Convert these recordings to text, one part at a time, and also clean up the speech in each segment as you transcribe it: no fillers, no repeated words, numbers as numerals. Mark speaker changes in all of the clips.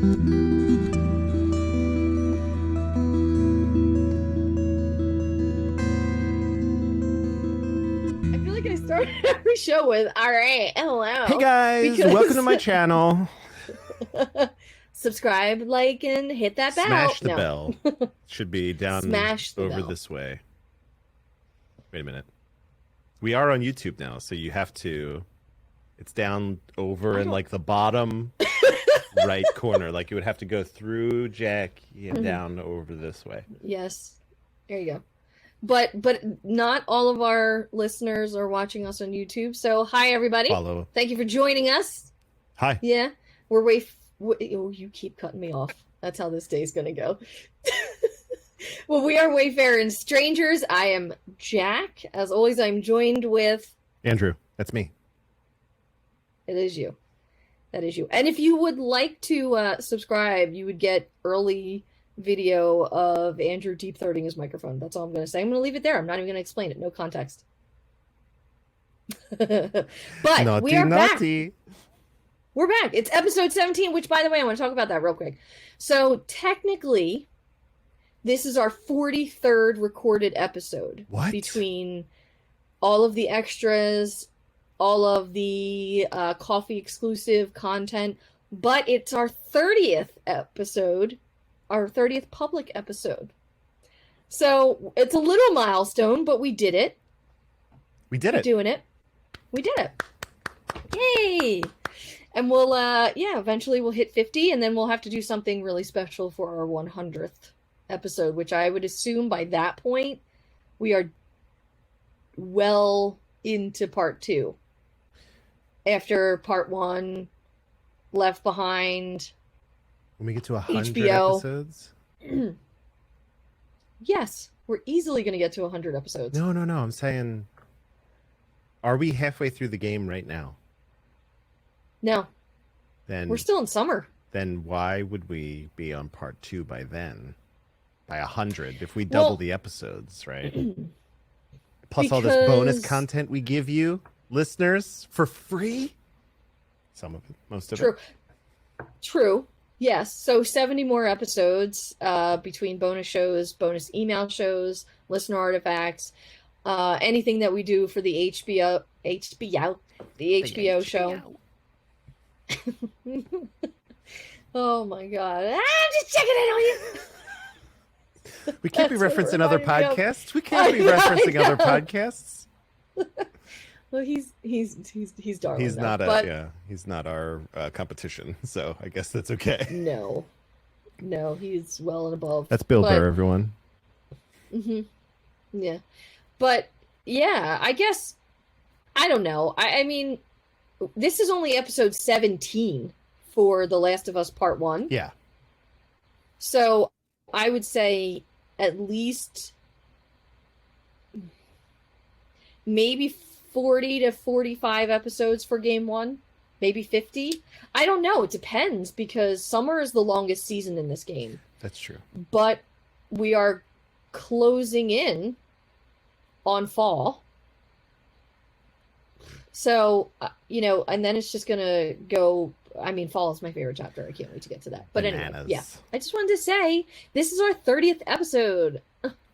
Speaker 1: Every show with all right, hello.
Speaker 2: Hey guys, welcome to my channel.
Speaker 1: Subscribe, like, and hit that bell.
Speaker 2: Smash the bell. Should be down over
Speaker 1: bell.
Speaker 2: this way. Wait a minute. We are on YouTube now, so you have to. It's down over in like the bottom right corner. Like you would have to go through Jack and down over this way.
Speaker 1: Yes, there you go. But not all of our listeners are watching us on YouTube. So hi everybody.
Speaker 2: Follow.
Speaker 1: Thank you for joining us.
Speaker 2: Hi.
Speaker 1: Yeah, we're oh, you keep cutting me off. That's how this day's gonna go. Well, we are Wayfarin Strangers. I am Jack. As always, I'm joined with
Speaker 2: Andrew. That's me.
Speaker 1: It is you. That is you. And if you would like to subscribe, you would get early video of Andrew deep throating his microphone. That's all I'm going to say. I'm going to leave it there. I'm not even going to explain it. No context. But
Speaker 2: naughty,
Speaker 1: we are
Speaker 2: naughty.
Speaker 1: back. We're back. It's episode 17, which, by the way, I want to talk about that real quick. So technically, this is our 43rd recorded episode.
Speaker 2: What?
Speaker 1: Between all of the extras, all of the coffee exclusive content, but it's our 30th episode. Our 30th public episode. So it's a little milestone, but we did it.
Speaker 2: We did it.
Speaker 1: We're doing it. We did it. Yay! And we'll, eventually we'll hit 50, and then we'll have to do something really special for our 100th episode, which I would assume by that point we are well into part 2. After part 1, Left Behind.
Speaker 2: When we get to 100
Speaker 1: HBO.
Speaker 2: episodes?
Speaker 1: Yes, we're easily going to get to 100 episodes.
Speaker 2: No. I'm saying, are we halfway through the game right now?
Speaker 1: No.
Speaker 2: Then
Speaker 1: we're still in summer.
Speaker 2: Then why would we be on part 2 by then? By 100, if we double the episodes, right? Plus all this bonus content we give you, listeners, for free? Some of it, most of it.
Speaker 1: True. Yes, so 70 more episodes between bonus shows, bonus email shows, listener artifacts, anything that we do for the HBO show. Oh my god. I'm just checking in on you.
Speaker 2: We can't be referencing other podcasts. We can't be referencing other podcasts.
Speaker 1: Well, he's darling.
Speaker 2: He's not he's not our competition, so I guess that's okay.
Speaker 1: No, he's well and above.
Speaker 2: That's Bill Burr, everyone.
Speaker 1: Yeah, but yeah, I guess I don't know. I mean, this is only episode 17 for The Last of Us Part 1.
Speaker 2: Yeah.
Speaker 1: So I would say at least maybe 40 to 45 episodes for game 1, maybe 50. I don't know. It depends, because summer is the longest season in this game.
Speaker 2: That's true.
Speaker 1: But we are closing in on fall. So, and then it's just going to go. I mean, fall is my favorite chapter. I can't wait to get to that. But
Speaker 2: Bananas.
Speaker 1: Anyway, yeah. I just wanted to say, this is our 30th episode.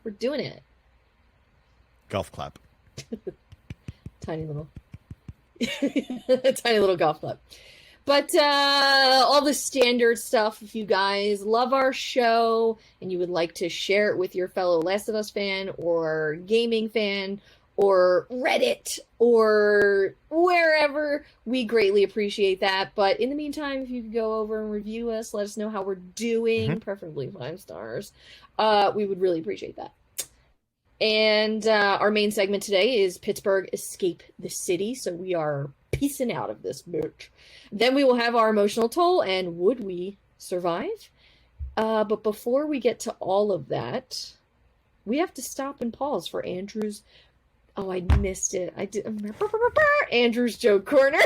Speaker 1: We're doing it.
Speaker 2: Golf clap.
Speaker 1: Tiny little golf club. But all the standard stuff, if you guys love our show and you would like to share it with your fellow Last of Us fan or gaming fan or Reddit or wherever, we greatly appreciate that. But in the meantime, if you could go over and review us, let us know how we're doing, preferably 5 stars. We would really appreciate that. And our main segment today is Pittsburgh Escape the City. So we are piecing out of this bitch. Then we will have our emotional toll and would we survive? But before we get to all of that, we have to stop and pause for Andrew's. Oh, I missed it. I did. Andrew's joke corner.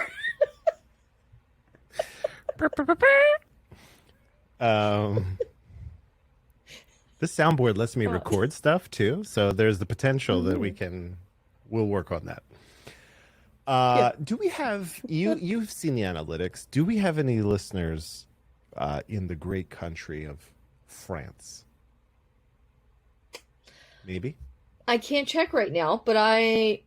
Speaker 2: This soundboard lets me record stuff too, so there's the potential that we'll work on that. Do we have you've seen the analytics? Do we have any listeners in the great country of France? Maybe.
Speaker 1: I can't check right now, but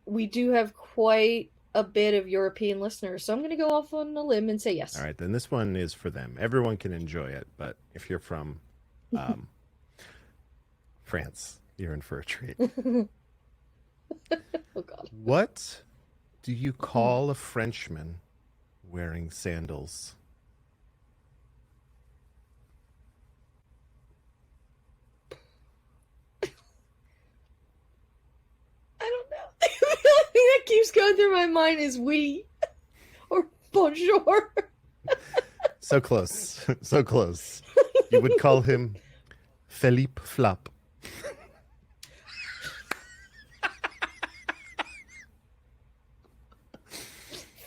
Speaker 1: we do have quite a bit of European listeners, so I'm going to go off on a limb and say yes.
Speaker 2: All right, then this one is for them. Everyone can enjoy it, but if you're from France, you're in for a treat.
Speaker 1: Oh God.
Speaker 2: What do you call a Frenchman wearing sandals?
Speaker 1: I don't know. The only thing that keeps going through my mind is oui or bonjour.
Speaker 2: So close. So close. You would call him Philippe Flop.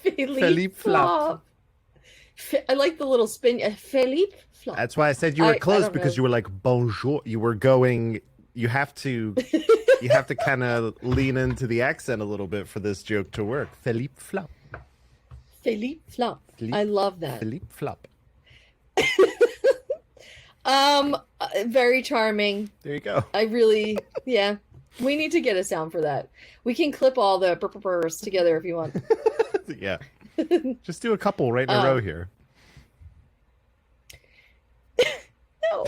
Speaker 1: Philippe Flop. I like the little spin. Philippe Flop.
Speaker 2: That's why I said you were close, because you were like bonjour. You were going. You have to kind of lean into the accent a little bit for this joke to work. Philippe Flop.
Speaker 1: Philippe Flop. I love that.
Speaker 2: Philippe Flop.
Speaker 1: Very charming.
Speaker 2: There you go.
Speaker 1: Yeah. We need to get a sound for that. We can clip all the burrs together if you want.
Speaker 2: Yeah. Just do a couple right in a row here.
Speaker 1: No.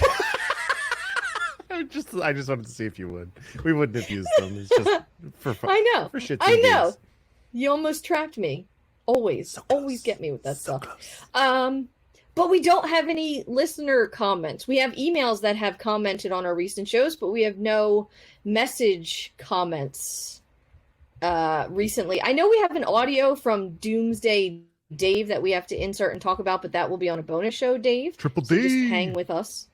Speaker 2: I just wanted to see if you would. We wouldn't have used them. It's just for fun.
Speaker 1: I know.
Speaker 2: For shits
Speaker 1: I
Speaker 2: and
Speaker 1: know.
Speaker 2: gigs.
Speaker 1: You almost trapped me. Always. Always get me with that stuff.
Speaker 2: Close.
Speaker 1: But we don't have any listener comments. We have emails that have commented on our recent shows, but we have no message comments recently. I know we have an audio from Doomsday Dave that we have to insert and talk about, but that will be on a bonus show, Dave.
Speaker 2: Triple
Speaker 1: So
Speaker 2: D.
Speaker 1: just hang with us.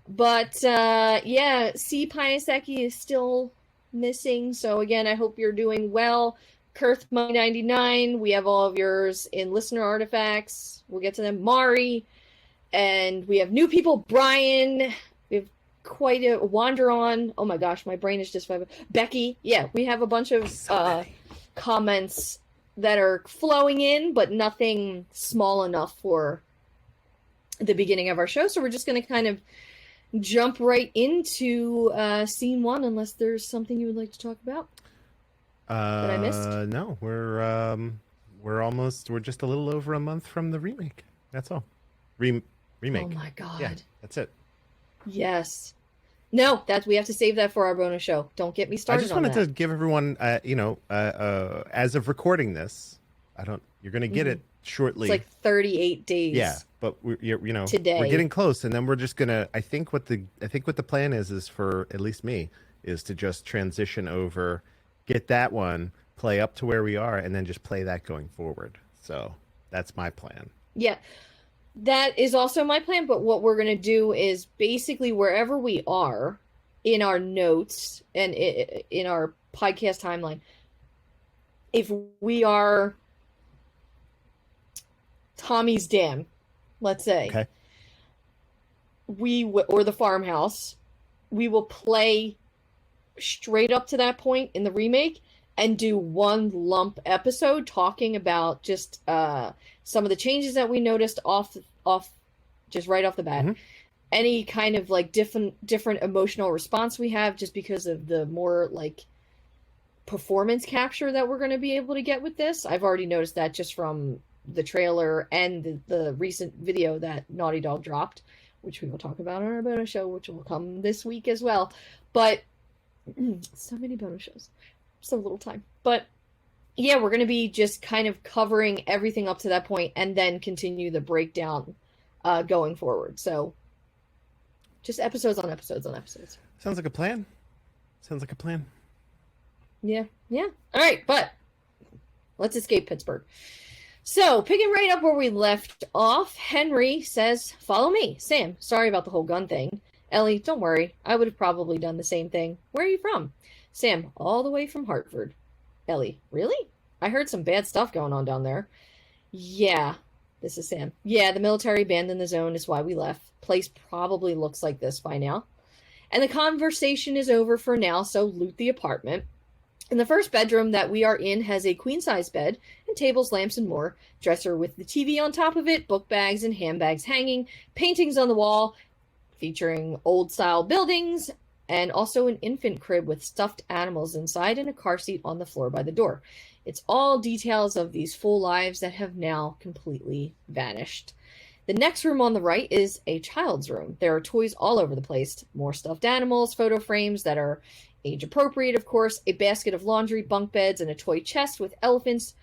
Speaker 1: But yeah, C. Piasecki is still missing. So again, I hope you're doing well. Kurth Money 99, we have all of yours in listener artifacts. We'll get to them. Mari, and we have new people. Brian, we have quite a wander on. Oh my gosh, my brain is just Becky. Yeah, we have a bunch of comments that are flowing in, but nothing small enough for the beginning of our show. So we're just going to kind of jump right into scene one, unless there's something you would like to talk about. That I missed?
Speaker 2: No, we're just a little over a month from the remake. That's all. Remake.
Speaker 1: Oh my God.
Speaker 2: Yeah, that's it.
Speaker 1: Yes. No, we have to save that for our bonus show. Don't get me started.
Speaker 2: I just wanted to give everyone, as of recording this, you're going to get it shortly.
Speaker 1: It's like 38 days.
Speaker 2: Yeah, but
Speaker 1: today
Speaker 2: we're getting close, and then we're just gonna. I think what the plan is for at least me is to just transition over. Get that one, play up to where we are, and then just play that going forward. So that's my plan.
Speaker 1: Yeah, that is also my plan. But what we're going to do is basically wherever we are in our notes and in our podcast timeline, if we are Tommy's Dam, let's say,
Speaker 2: okay,
Speaker 1: or the farmhouse, we will play straight up to that point in the remake and do one lump episode talking about just some of the changes that we noticed off just right off the bat. Mm-hmm. Any kind of like different emotional response we have just because of the more like performance capture that we're going to be able to get with this. I've already noticed that just from the trailer and the recent video that Naughty Dog dropped, which we will talk about on our bonus show, which will come this week as well. But so many bonus shows, so little time. But yeah, we're going to be just kind of covering everything up to that point and then continue the breakdown going forward. So just episodes on episodes on episodes.
Speaker 2: Sounds like a plan.
Speaker 1: Yeah. All right, but let's escape Pittsburgh. So, picking right up where we left off, Henry says, "Follow me." Sam, sorry about the whole gun thing. Ellie, don't worry. I would have probably done the same thing. Where are you from? Sam, all the way from Hartford. Ellie, really? I heard some bad stuff going on down there. Yeah, this is Sam. Yeah, the military abandoned the zone is why we left. Place probably looks like this by now. And the conversation is over for now, so loot the apartment. In the first bedroom that we are in has a queen-size bed and tables, lamps, and more. Dresser with the TV on top of it, book bags and handbags hanging, paintings on the wall featuring old-style buildings, and also an infant crib with stuffed animals inside and a car seat on the floor by the door. It's all details of these full lives that have now completely vanished. The next room on the right is a child's room. There are toys all over the place. More stuffed animals, photo frames that are age appropriate, of course, a basket of laundry, bunk beds, and a toy chest with elephants,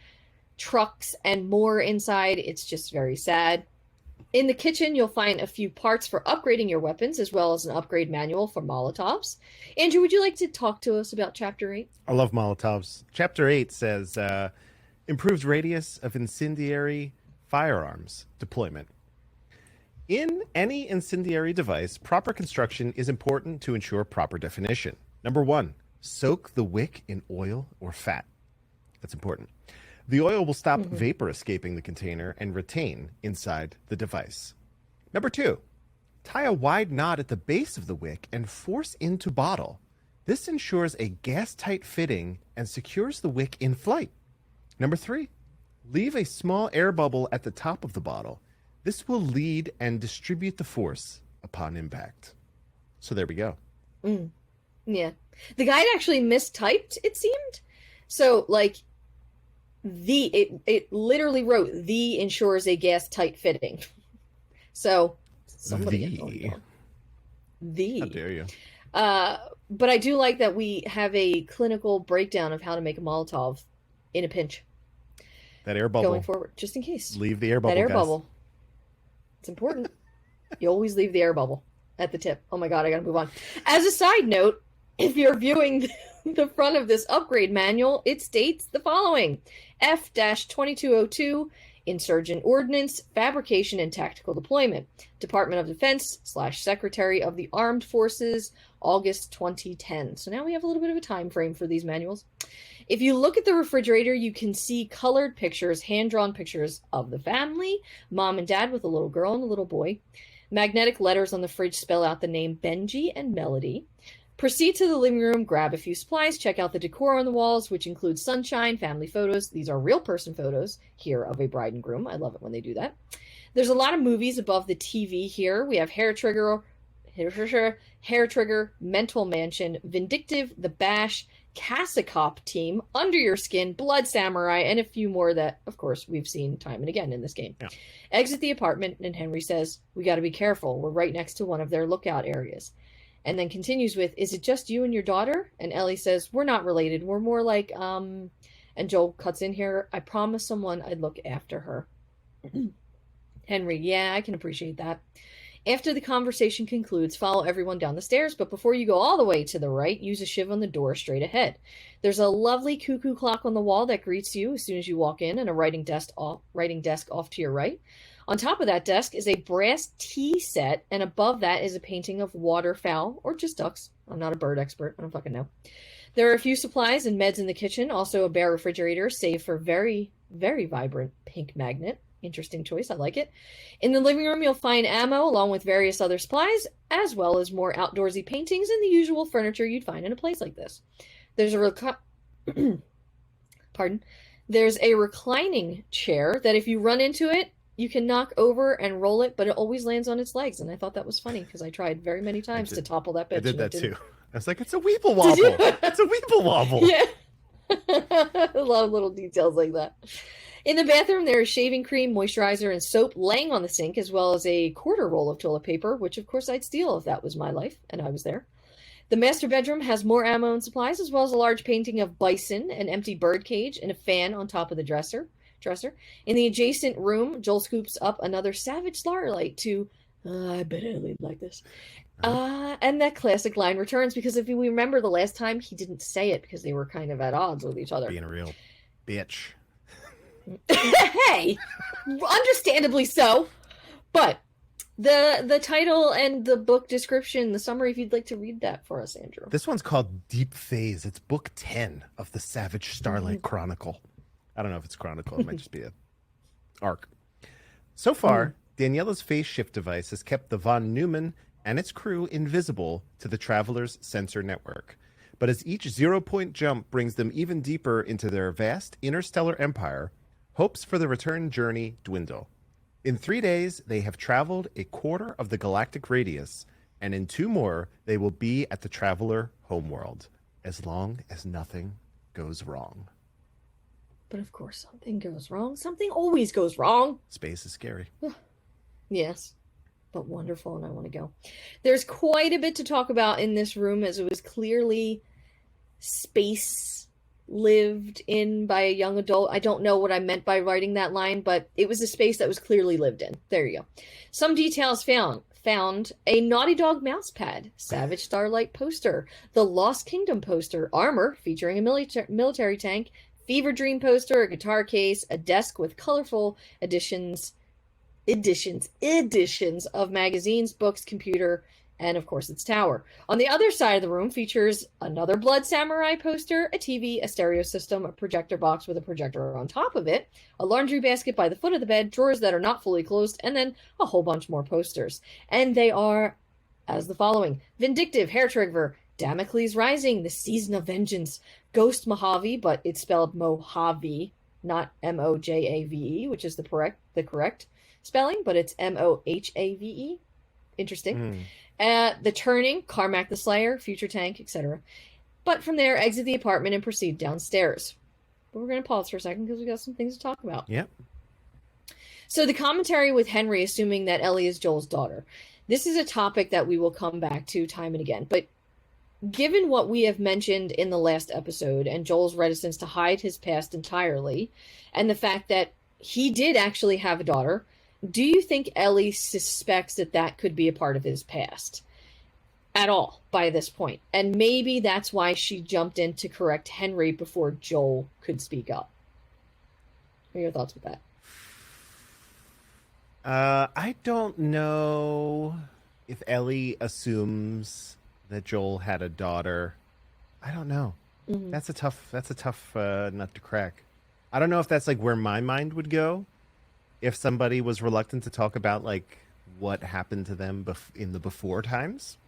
Speaker 1: trucks, and more inside. It's just very sad. In the kitchen, you'll find a few parts for upgrading your weapons, as well as an upgrade manual for Molotovs. Andrew, would you like to talk to us about Chapter 8?
Speaker 2: I love Molotovs. Chapter 8 says, improved radius of incendiary firearms deployment. In any incendiary device, proper construction is important to ensure proper definition. Number 1, soak the wick in oil or fat. That's important. The oil will stop vapor escaping the container and retain inside the device. Number 2, tie a wide knot at the base of the wick and force into bottle. This ensures a gas-tight fitting and secures the wick in flight. Number 3, leave a small air bubble at the top of the bottle. This will lead and distribute the force upon impact. So there we go.
Speaker 1: Yeah. The guide actually mistyped, it seemed. So, like, it literally wrote, the ensures a gas tight fitting. So, somebody
Speaker 2: How dare you?
Speaker 1: But I do like that we have a clinical breakdown of how to make a Molotov in a pinch.
Speaker 2: That air bubble.
Speaker 1: Going forward, just in case.
Speaker 2: Leave the air bubble,
Speaker 1: That air
Speaker 2: guys.
Speaker 1: bubble. It's important. You always leave the air bubble at the tip. Oh my god, I gotta move on. As a side note, if you're viewing the front of this upgrade manual, it states the following. F-2202, Insurgent Ordnance, Fabrication and Tactical Deployment, Department of Defense / Secretary of the Armed Forces, August 2010. So now we have a little bit of a time frame for these manuals. If you look at the refrigerator, you can see colored pictures, hand-drawn pictures of the family, mom and dad with a little girl and a little boy. Magnetic letters on the fridge spell out the name Benji and Melody. Proceed to the living room, grab a few supplies, check out the decor on the walls, which includes sunshine, family photos. These are real person photos here of a bride and groom. I love it when they do that. There's a lot of movies above the TV here. We have Hair Trigger, Mental Mansion, Vindictive, The Bash, Casacop Team, Under Your Skin, Blood Samurai, and a few more that, of course, we've seen time and again in this game.
Speaker 2: Yeah.
Speaker 1: Exit the apartment, and Henry says, "We got to be careful. We're right next to one of their lookout areas." And then continues with, "Is it just you and your daughter?" And Ellie says, "We're not related. We're more like, And Joel cuts in here, "I promised someone I'd look after her." Henry, yeah, I can appreciate that. After the conversation concludes, follow everyone down the stairs, but before you go all the way to the right, use a shiv on the door straight ahead. There's a lovely cuckoo clock on the wall that greets you as soon as you walk in, and a writing desk off to your right. On top of that desk is a brass tea set, and above that is a painting of waterfowl, or just ducks. I'm not a bird expert. I don't fucking know. There are a few supplies and meds in the kitchen, also a bare refrigerator, save for very, very vibrant pink magnet. Interesting choice. I like it. In the living room, you'll find ammo along with various other supplies, as well as more outdoorsy paintings and the usual furniture you'd find in a place like this. There's There's a reclining chair that if you run into it, you can knock over and roll it, but it always lands on its legs. And I thought that was funny because I tried very many times to topple that bitch.
Speaker 2: I did that too. I was like, it's a weeble wobble. It's a weeble wobble.
Speaker 1: Yeah. I love little details like that. In the bathroom, there is shaving cream, moisturizer, and soap laying on the sink, as well as a quarter roll of toilet paper, which of course I'd steal if that was my life and I was there. The master bedroom has more ammo and supplies, as well as a large painting of bison, an empty bird cage, and a fan on top of the dresser. In the adjacent room, Joel scoops up another Savage Starlight to, I bet Ellie like this. And that classic line returns, because if we remember the last time, he didn't say it because they were kind of at odds with each other.
Speaker 2: Being a real bitch.
Speaker 1: Hey, understandably so. But the title and the book description, the summary, if you'd like to read that for us, Andrew.
Speaker 2: This one's called Deep Phase. It's book 10 of the Savage Starlight Chronicle. I don't know if it's Chronicle. It might just be a arc. So far, Daniela's phase shift device has kept the von Neumann and its crew invisible to the Traveler's sensor network. But as each 0-point jump brings them even deeper into their vast interstellar empire, hopes for the return journey dwindle. In 3 days, they have traveled a quarter of the galactic radius, and in 2 more, they will be at the traveler homeworld, as long as nothing goes wrong.
Speaker 1: But of course, something goes wrong. Something always goes wrong.
Speaker 2: Space is scary.
Speaker 1: Yes, but wonderful, and I want to go. There's quite a bit to talk about in this room, as it was clearly space lived in by a young adult. I don't know what I meant by writing that line, but it was a space that was clearly lived in. There you go. Some details found a Naughty Dog mouse pad, Savage Starlight poster, the Lost Kingdom poster, armor featuring a military tank, Fever Dream poster, a guitar case, a desk with colorful editions of magazines, books, computer, and of course its tower. On the other side of the room features another Blood Samurai poster, a TV, a stereo system, a projector box with a projector on top of it, a laundry basket by the foot of the bed, drawers that are not fully closed, and then a whole bunch more posters. And they are as the following: Vindictive, Hair Trigger, Damocles Rising, The Season of Vengeance, Ghost Mojave, but it's spelled Mojave, not Mojave, which is the correct spelling, but it's Mohave. Interesting. The Turning, Carmack the Slayer, Future Tank, etc. But from there, exit the apartment and proceed downstairs. But we're going to pause for a second because we got some things to talk about.
Speaker 2: Yep.
Speaker 1: So the commentary with Henry assuming that Ellie is Joel's daughter. This is a topic that we will come back to time and again. But given what we have mentioned in the last episode and Joel's reticence to hide his past entirely, and the fact that he did actually have a daughter, do you think Ellie suspects that that could be a part of his past at all by this point? And maybe that's why she jumped in to correct Henry before Joel could speak up. What are your thoughts with that?
Speaker 2: I don't know if Ellie assumes that Joel had a daughter. I don't know. Mm-hmm. That's a tough nut to crack. I don't know if that's like where my mind would go. If somebody was reluctant to talk about like what happened to them in the before times.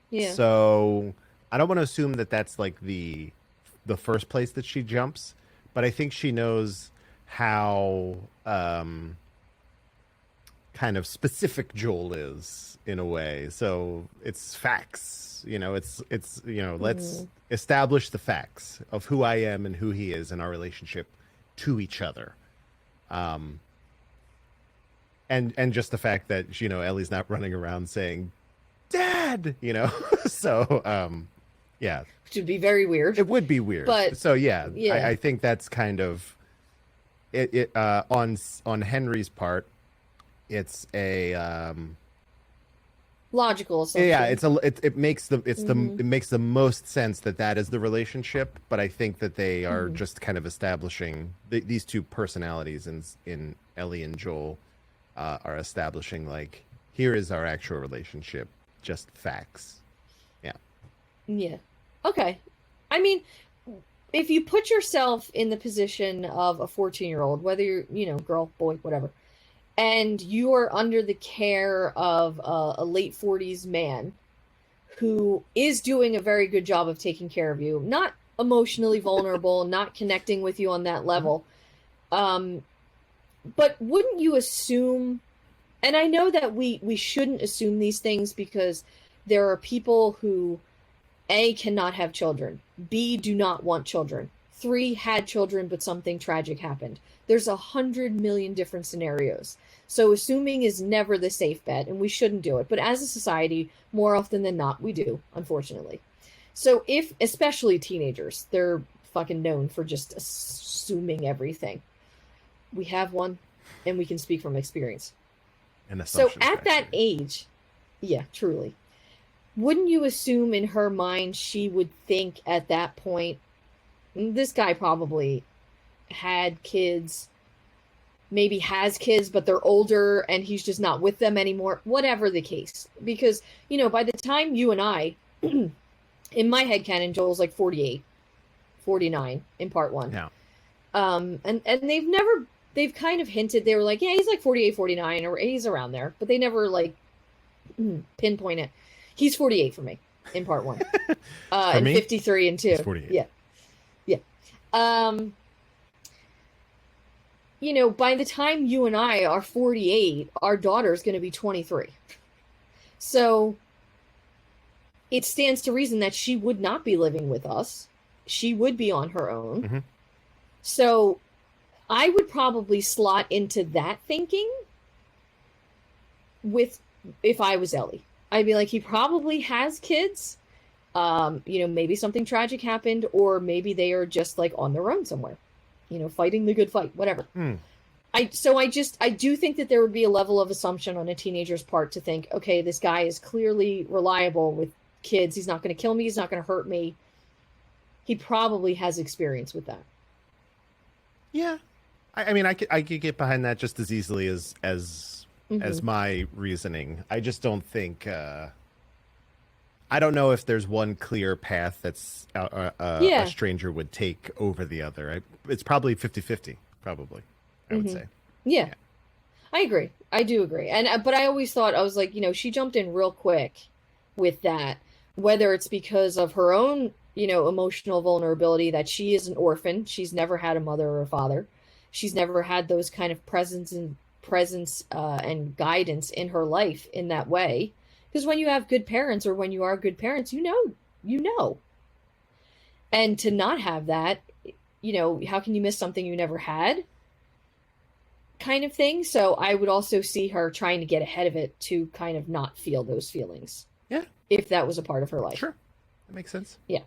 Speaker 2: Yeah. So I don't want to assume that that's like the first place that she jumps, but I think she knows how kind of specific Joel is in a way. So it's facts, it's let's establish the facts of who I am and who he is in our relationship to each other. And just the fact that, Ellie's not running around saying, Dad, so, yeah.
Speaker 1: Which would be very weird.
Speaker 2: It would be weird. But so, yeah. I think that's kind of it on Henry's part. It's a,
Speaker 1: logical assumption.
Speaker 2: Yeah, it makes the most sense that is the relationship, but I think that they are just kind of establishing these two personalities in Ellie and Joel. Are establishing like, here is our actual relationship, just facts.
Speaker 1: Yeah. Okay. I mean, if you put yourself in the position of a 14-year-old, whether you're, girl, boy, whatever, and you are under the care of a late 40s man who is doing a very good job of taking care of you, not emotionally vulnerable, not connecting with you on that level, but wouldn't you assume, and I know that we shouldn't assume these things because there are people who, A, cannot have children, B, do not want children, 3, had children but something tragic happened. There's 100 million different scenarios. So assuming is never the safe bet, and we shouldn't do it. But as a society, more often than not, we do, unfortunately. So if, especially teenagers, they're fucking known for just assuming everything. We have one, and we can speak from experience. So at that age, yeah, truly, wouldn't you assume in her mind she would think at that point, this guy probably had kids, maybe has kids, but they're older, and he's just not with them anymore, whatever the case. Because, by the time you and I, in my headcanon, Joel's like 48, 49 in part 1.
Speaker 2: Yeah.
Speaker 1: And they've kind of hinted, they were like, yeah, he's like 48, 49, or he's around there, but they never like pinpoint it. He's 48 for me. in part 1.
Speaker 2: For
Speaker 1: And
Speaker 2: me,
Speaker 1: 53 in 2.
Speaker 2: it's 48.
Speaker 1: Yeah. You know, by the time you and I are 48, our daughter's going to be 23. So it stands to reason that she would not be living with us. She would be on her own.
Speaker 2: Mhm.
Speaker 1: So I would probably slot into that thinking with, if I was Ellie. I'd be like, he probably has kids. You know, maybe something tragic happened, or maybe they are just like on their own somewhere, you know, fighting the good fight, whatever. I do think that there would be a level of assumption on a teenager's part to think, okay, this guy is clearly reliable with kids. He's not going to kill me. He's not going to hurt me. He probably has experience with that.
Speaker 2: Yeah. I mean, I could get behind that just as easily as my reasoning. I just don't think, I don't know if there's one clear path that's a stranger would take over the other. It's probably 50-50, probably, I would say.
Speaker 1: Yeah. I agree. I do agree. But I always thought, I was like, you know, she jumped in real quick with that, whether it's because of her own, you know, emotional vulnerability, that she is an orphan. She's never had a mother or a father. She's never had those kind of presence and guidance in her life in that way. Because when you have good parents, or when you are good parents, you know. And to not have that, you know, how can you miss something you never had? Kind of thing. So I would also see her trying to get ahead of it to kind of not feel those feelings.
Speaker 2: Yeah.
Speaker 1: If that was a part of her life.
Speaker 2: Sure. That makes sense.
Speaker 1: Yeah.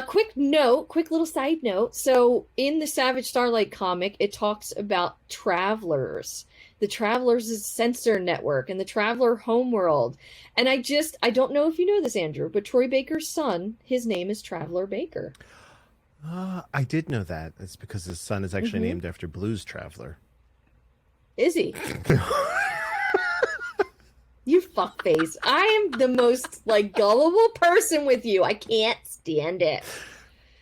Speaker 1: Quick little side note. So in the Savage Starlight comic, it talks about travelers. The Travelers' Sensor Network and the Traveler Homeworld. And I don't know if you know this, Andrew, but Troy Baker's son, his name is Traveler Baker.
Speaker 2: I did know that. It's because his son is actually named after Blues Traveler.
Speaker 1: Is he? You fuckface. I am the most, like, gullible person with you. I can't stand it.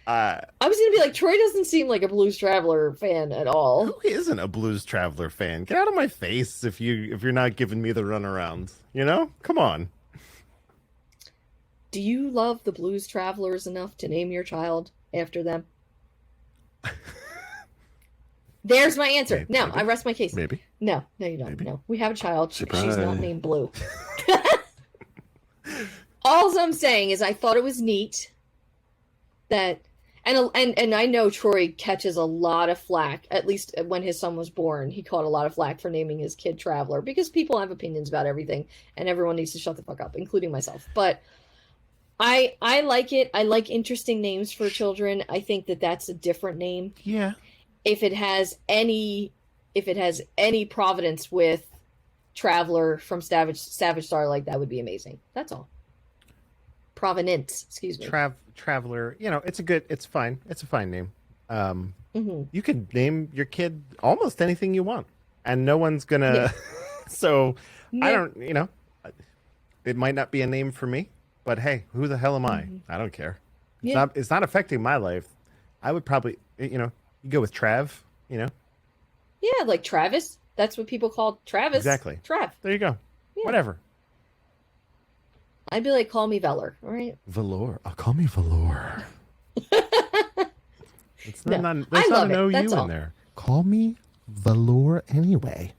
Speaker 1: I was going to be like, Troy doesn't seem like a Blues Traveler fan at all.
Speaker 2: Who isn't a Blues Traveler fan? Get out of my face if you're not giving me the runaround. You know? Come on.
Speaker 1: Do you love the Blues Travelers enough to name your child after them? There's my answer. Maybe. No, I rest my case.
Speaker 2: Maybe.
Speaker 1: No, you don't. Maybe. No, we have a child.
Speaker 2: Surprise.
Speaker 1: She's not named Blue. All I'm saying is I thought it was neat that, and I know Troy catches a lot of flack, at least when his son was born. He caught a lot of flack for naming his kid Traveler, because people have opinions about everything, and everyone needs to shut the fuck up, including myself. But I like it. I like interesting names for children. I think that that's a different name.
Speaker 2: Yeah.
Speaker 1: If it has any providence with Traveler from Savage Starlight, that would be amazing. That's all. Provenance, excuse me.
Speaker 2: Traveler, you know, it's fine. It's a fine name. You could name your kid almost anything you want, and no one's gonna. Yeah. So yeah. I don't, you know, it might not be a name for me, but hey, who the hell am I? I don't care. It's not affecting my life. I would probably, you know, you go with Trav, you know.
Speaker 1: Yeah, like Travis. That's what people call Travis.
Speaker 2: Exactly.
Speaker 1: Trav.
Speaker 2: There you go. Yeah. Whatever.
Speaker 1: I'd be like, call me Velour, all right?
Speaker 2: Velour. I'll call me Velour. It's not, there's not an OU in there. Call me Velour anyway.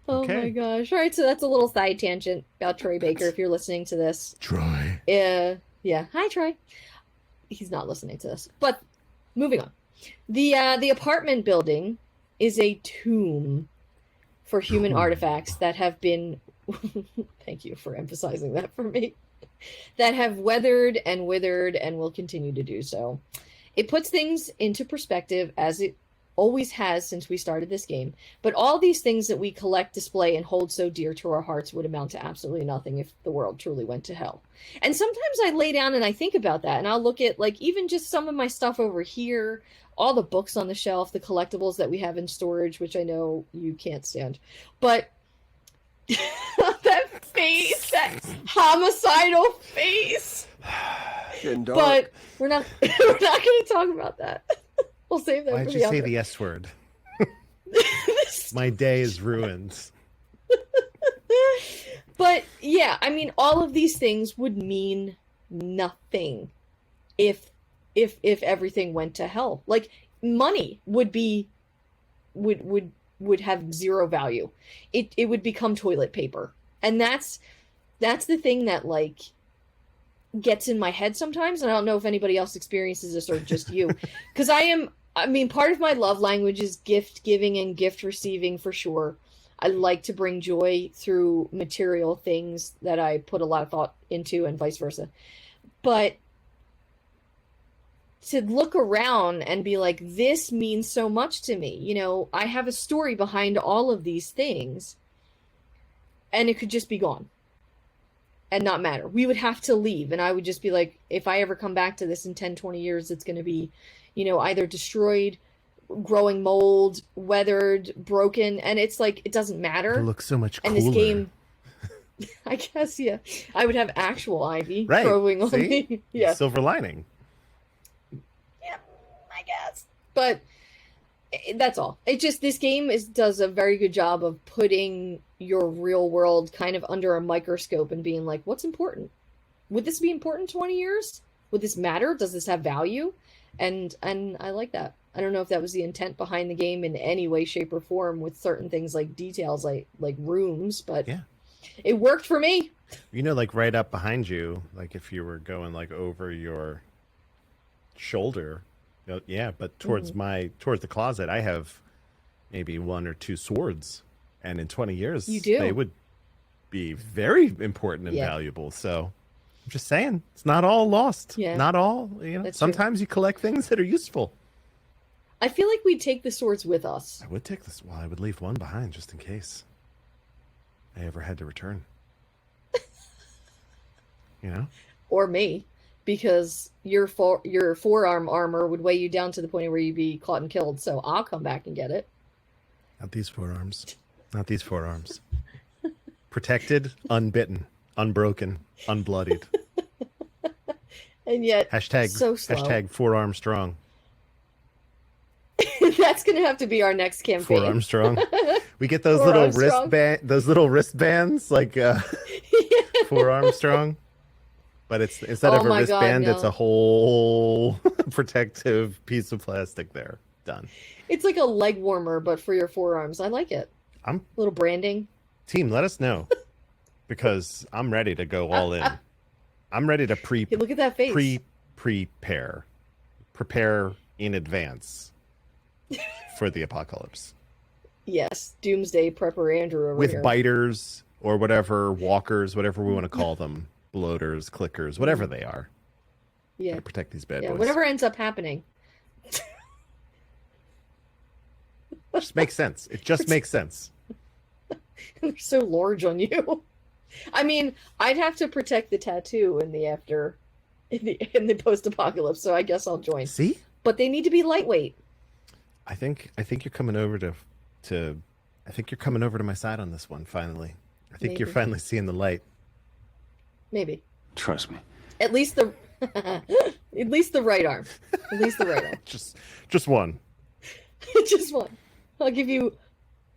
Speaker 1: Oh my gosh. All right, so that's a little side tangent about Troy Baker, if you're listening to this.
Speaker 2: Troy.
Speaker 1: Yeah. Hi, Troy. He's not listening to this. But moving on. The apartment building is a tomb for human artifacts that have been thank you for emphasizing that for me, that have weathered and withered and will continue to do so. It puts things into perspective, as it always has since we started this game, but all these things that we collect, display, and hold so dear to our hearts would amount to absolutely nothing if the world truly went to hell. And sometimes I lay down and I think about that, and I'll look at, like, even just some of my stuff over here, all the books on the shelf, the collectibles that we have in storage, which I know you can't stand, but that face, that homicidal face. But we're not going to talk about that. We'll save that.
Speaker 2: Why'd
Speaker 1: for
Speaker 2: you say the S word? My day is ruined.
Speaker 1: But yeah, I mean, all of these things would mean nothing if everything went to hell. Like money would be would have zero value. It would become toilet paper. And that's the thing that like gets in my head sometimes, and I don't know if anybody else experiences this or just you. Because I mean, part of my love language is gift giving and gift receiving for sure. I like to bring joy through material things that I put a lot of thought into and vice versa. But to look around and be like, this means so much to me. You know, I have a story behind all of these things, and it could just be gone and not matter. We would have to leave, and I would just be like, if I ever come back to this in 10, 20 years, it's going to be, you know, either destroyed, growing mold, weathered, broken, and it's like, it doesn't matter.
Speaker 2: It looks so much cooler.
Speaker 1: And this game, I guess, yeah, I would have actual ivy growing on me. Yeah.
Speaker 2: Silver lining.
Speaker 1: Yeah, I guess. But that's all. It just, this game does a very good job of putting your real world kind of under a microscope and being like, what's important? Would this be important 20 years? Would this matter? Does this have value? And I like that. I don't know if that was the intent behind the game in any way, shape, or form with certain things like details, like rooms, but yeah, it worked for me.
Speaker 2: You know, like right up behind you, like if you were going like over your shoulder, you know, yeah, but towards towards the closet, I have maybe 1 or 2 swords, and in 20 years, they would be very important and valuable. So I'm just saying, it's not all lost. Yeah. Not all, you know, that's sometimes true. You collect things that are useful.
Speaker 1: I feel like we'd take the swords with us.
Speaker 2: I would take this. Well, I would leave one behind just in case I ever had to return. You know?
Speaker 1: Or me, because your forearm armor would weigh you down to the point where you'd be caught and killed. So I'll come back and get it.
Speaker 2: Not these forearms. Not these forearms. Protected, unbitten, unbroken, unbloodied.
Speaker 1: And yet,
Speaker 2: so slow. Hashtag forearm strong.
Speaker 1: That's gonna have to be our next campaign.
Speaker 2: Forearm strong. We get those little wristbands, like forearm strong. But it's instead of a wristband, it's a whole protective piece of plastic there. Done.
Speaker 1: It's like a leg warmer, but for your forearms. I like it. A little branding.
Speaker 2: Team, let us know, because I'm ready to go all in. I'm ready to
Speaker 1: look at that face.
Speaker 2: Prepare in advance for the apocalypse.
Speaker 1: Yes, doomsday prepper Andrew over
Speaker 2: with
Speaker 1: here.
Speaker 2: Biters or whatever, walkers, whatever we want to call them, bloaters, clickers, whatever they are.
Speaker 1: Yeah,
Speaker 2: gotta protect these bad boys.
Speaker 1: Whatever ends up happening.
Speaker 2: Just makes sense. It just makes sense.
Speaker 1: They're so large on you. I mean, I'd have to protect the tattoo in the post-apocalypse, so I guess I'll join.
Speaker 2: See?
Speaker 1: But they need to be lightweight.
Speaker 2: I think you're coming over to I think you're coming over to my side on this one finally. I think you're finally seeing the light.
Speaker 1: Maybe.
Speaker 3: Trust me.
Speaker 1: At least the right arm. At least the right arm.
Speaker 2: Just one.
Speaker 1: Just one. I'll give you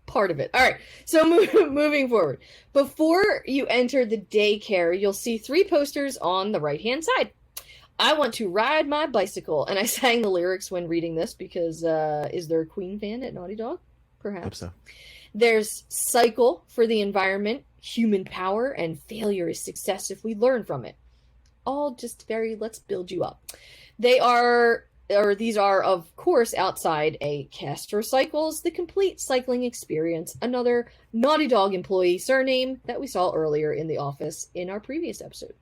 Speaker 1: part of it. All right. So moving forward. Before you enter the daycare, you'll see 3 posters on the right-hand side. I want to ride my bicycle. And I sang the lyrics when reading this because is there a Queen fan at Naughty Dog? Perhaps.
Speaker 2: Hope so.
Speaker 1: There's cycle for the environment, human power, and failure is success if we learn from it. All just let's build you up. These are, of course, outside a Castro Cycles, the complete cycling experience, another Naughty Dog employee surname that we saw earlier in the office in our previous episode.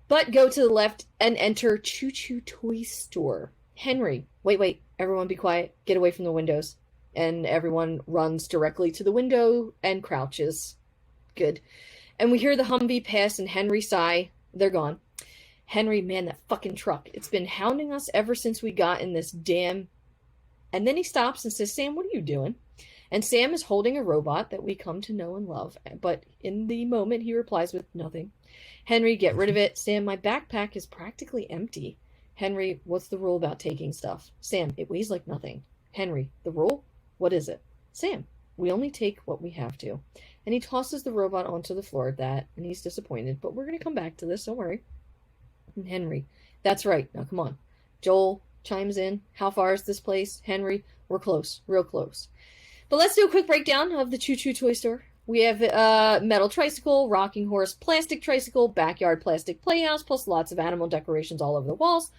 Speaker 1: But go to the left and enter Choo Choo Toy Store. Henry, wait, everyone be quiet, get away from the windows. And everyone runs directly to the window and crouches. Good. And we hear the Humvee pass and Henry sigh. They're gone. Henry, man, that fucking truck. It's been hounding us ever since we got in this damn... And then he stops and says, Sam, what are you doing? And Sam is holding a robot that we come to know and love. But in the moment, he replies with nothing. Henry, get rid of it. Sam, my backpack is practically empty. Henry, what's the rule about taking stuff? Sam, it weighs like nothing. Henry, the rule? What is it? Sam, We only take what we have to. And he tosses the robot onto the floor at that, and he's disappointed. But we're going to come back to this, don't worry. And Henry, that's right. Now, come on. Joel chimes in. How far is this place? Henry, we're close. Real close. But let's do a quick breakdown of the Choo Choo Toy Store. We have metal tricycle, rocking horse, plastic tricycle, backyard plastic playhouse, plus lots of animal decorations all over the walls,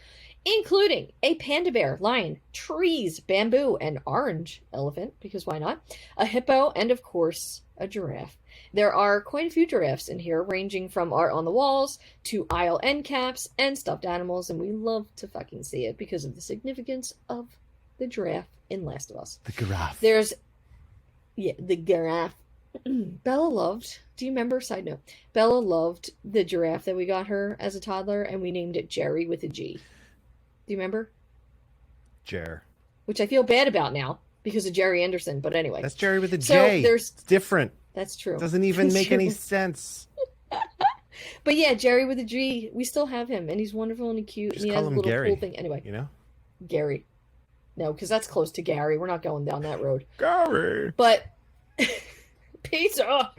Speaker 1: including a panda bear, lion, trees, bamboo, an orange elephant, because why not, a hippo, and of course, a giraffe. There are quite a few giraffes in here, ranging from art on the walls to aisle end caps and stuffed animals, and we love to fucking see it because of the significance of the giraffe in Last of Us.
Speaker 2: The giraffe.
Speaker 1: The giraffe. Bella loved, do you remember, side note, Bella loved the giraffe that we got her as a toddler, and we named it Jerry with a G. Do you remember?
Speaker 2: Jer.
Speaker 1: Which I feel bad about now because of Jerry Anderson, but anyway.
Speaker 2: That's Jerry with a J.
Speaker 1: So
Speaker 2: it's different.
Speaker 1: That's true.
Speaker 2: Doesn't even make any sense.
Speaker 1: But yeah, Jerry with a G, we still have him, and he's wonderful and cute,
Speaker 2: Just
Speaker 1: and he
Speaker 2: call
Speaker 1: has a
Speaker 2: him
Speaker 1: little
Speaker 2: Gary,
Speaker 1: cool thing. Anyway.
Speaker 2: You know?
Speaker 1: Gary. No, because that's close to Gary. We're not going down that road.
Speaker 2: Gary.
Speaker 1: But pizza.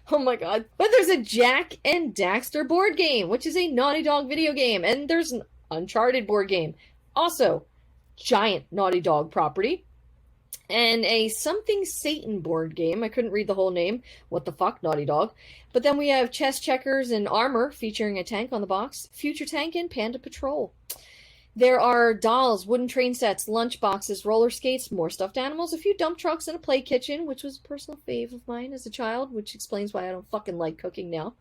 Speaker 1: Oh my god. But there's a Jack and Daxter board game, which is a Naughty Dog video game. And there's an Uncharted board game. Also, giant Naughty Dog property. And a Something Satan board game. I couldn't read the whole name. What the fuck, Naughty Dog. But then we have chess checkers and armor featuring a tank on the box. Future Tank and Panda Patrol. There are dolls, wooden train sets, lunch boxes, roller skates, more stuffed animals, a few dump trucks, and a play kitchen, which was a personal fave of mine as a child, which explains why I don't fucking like cooking now.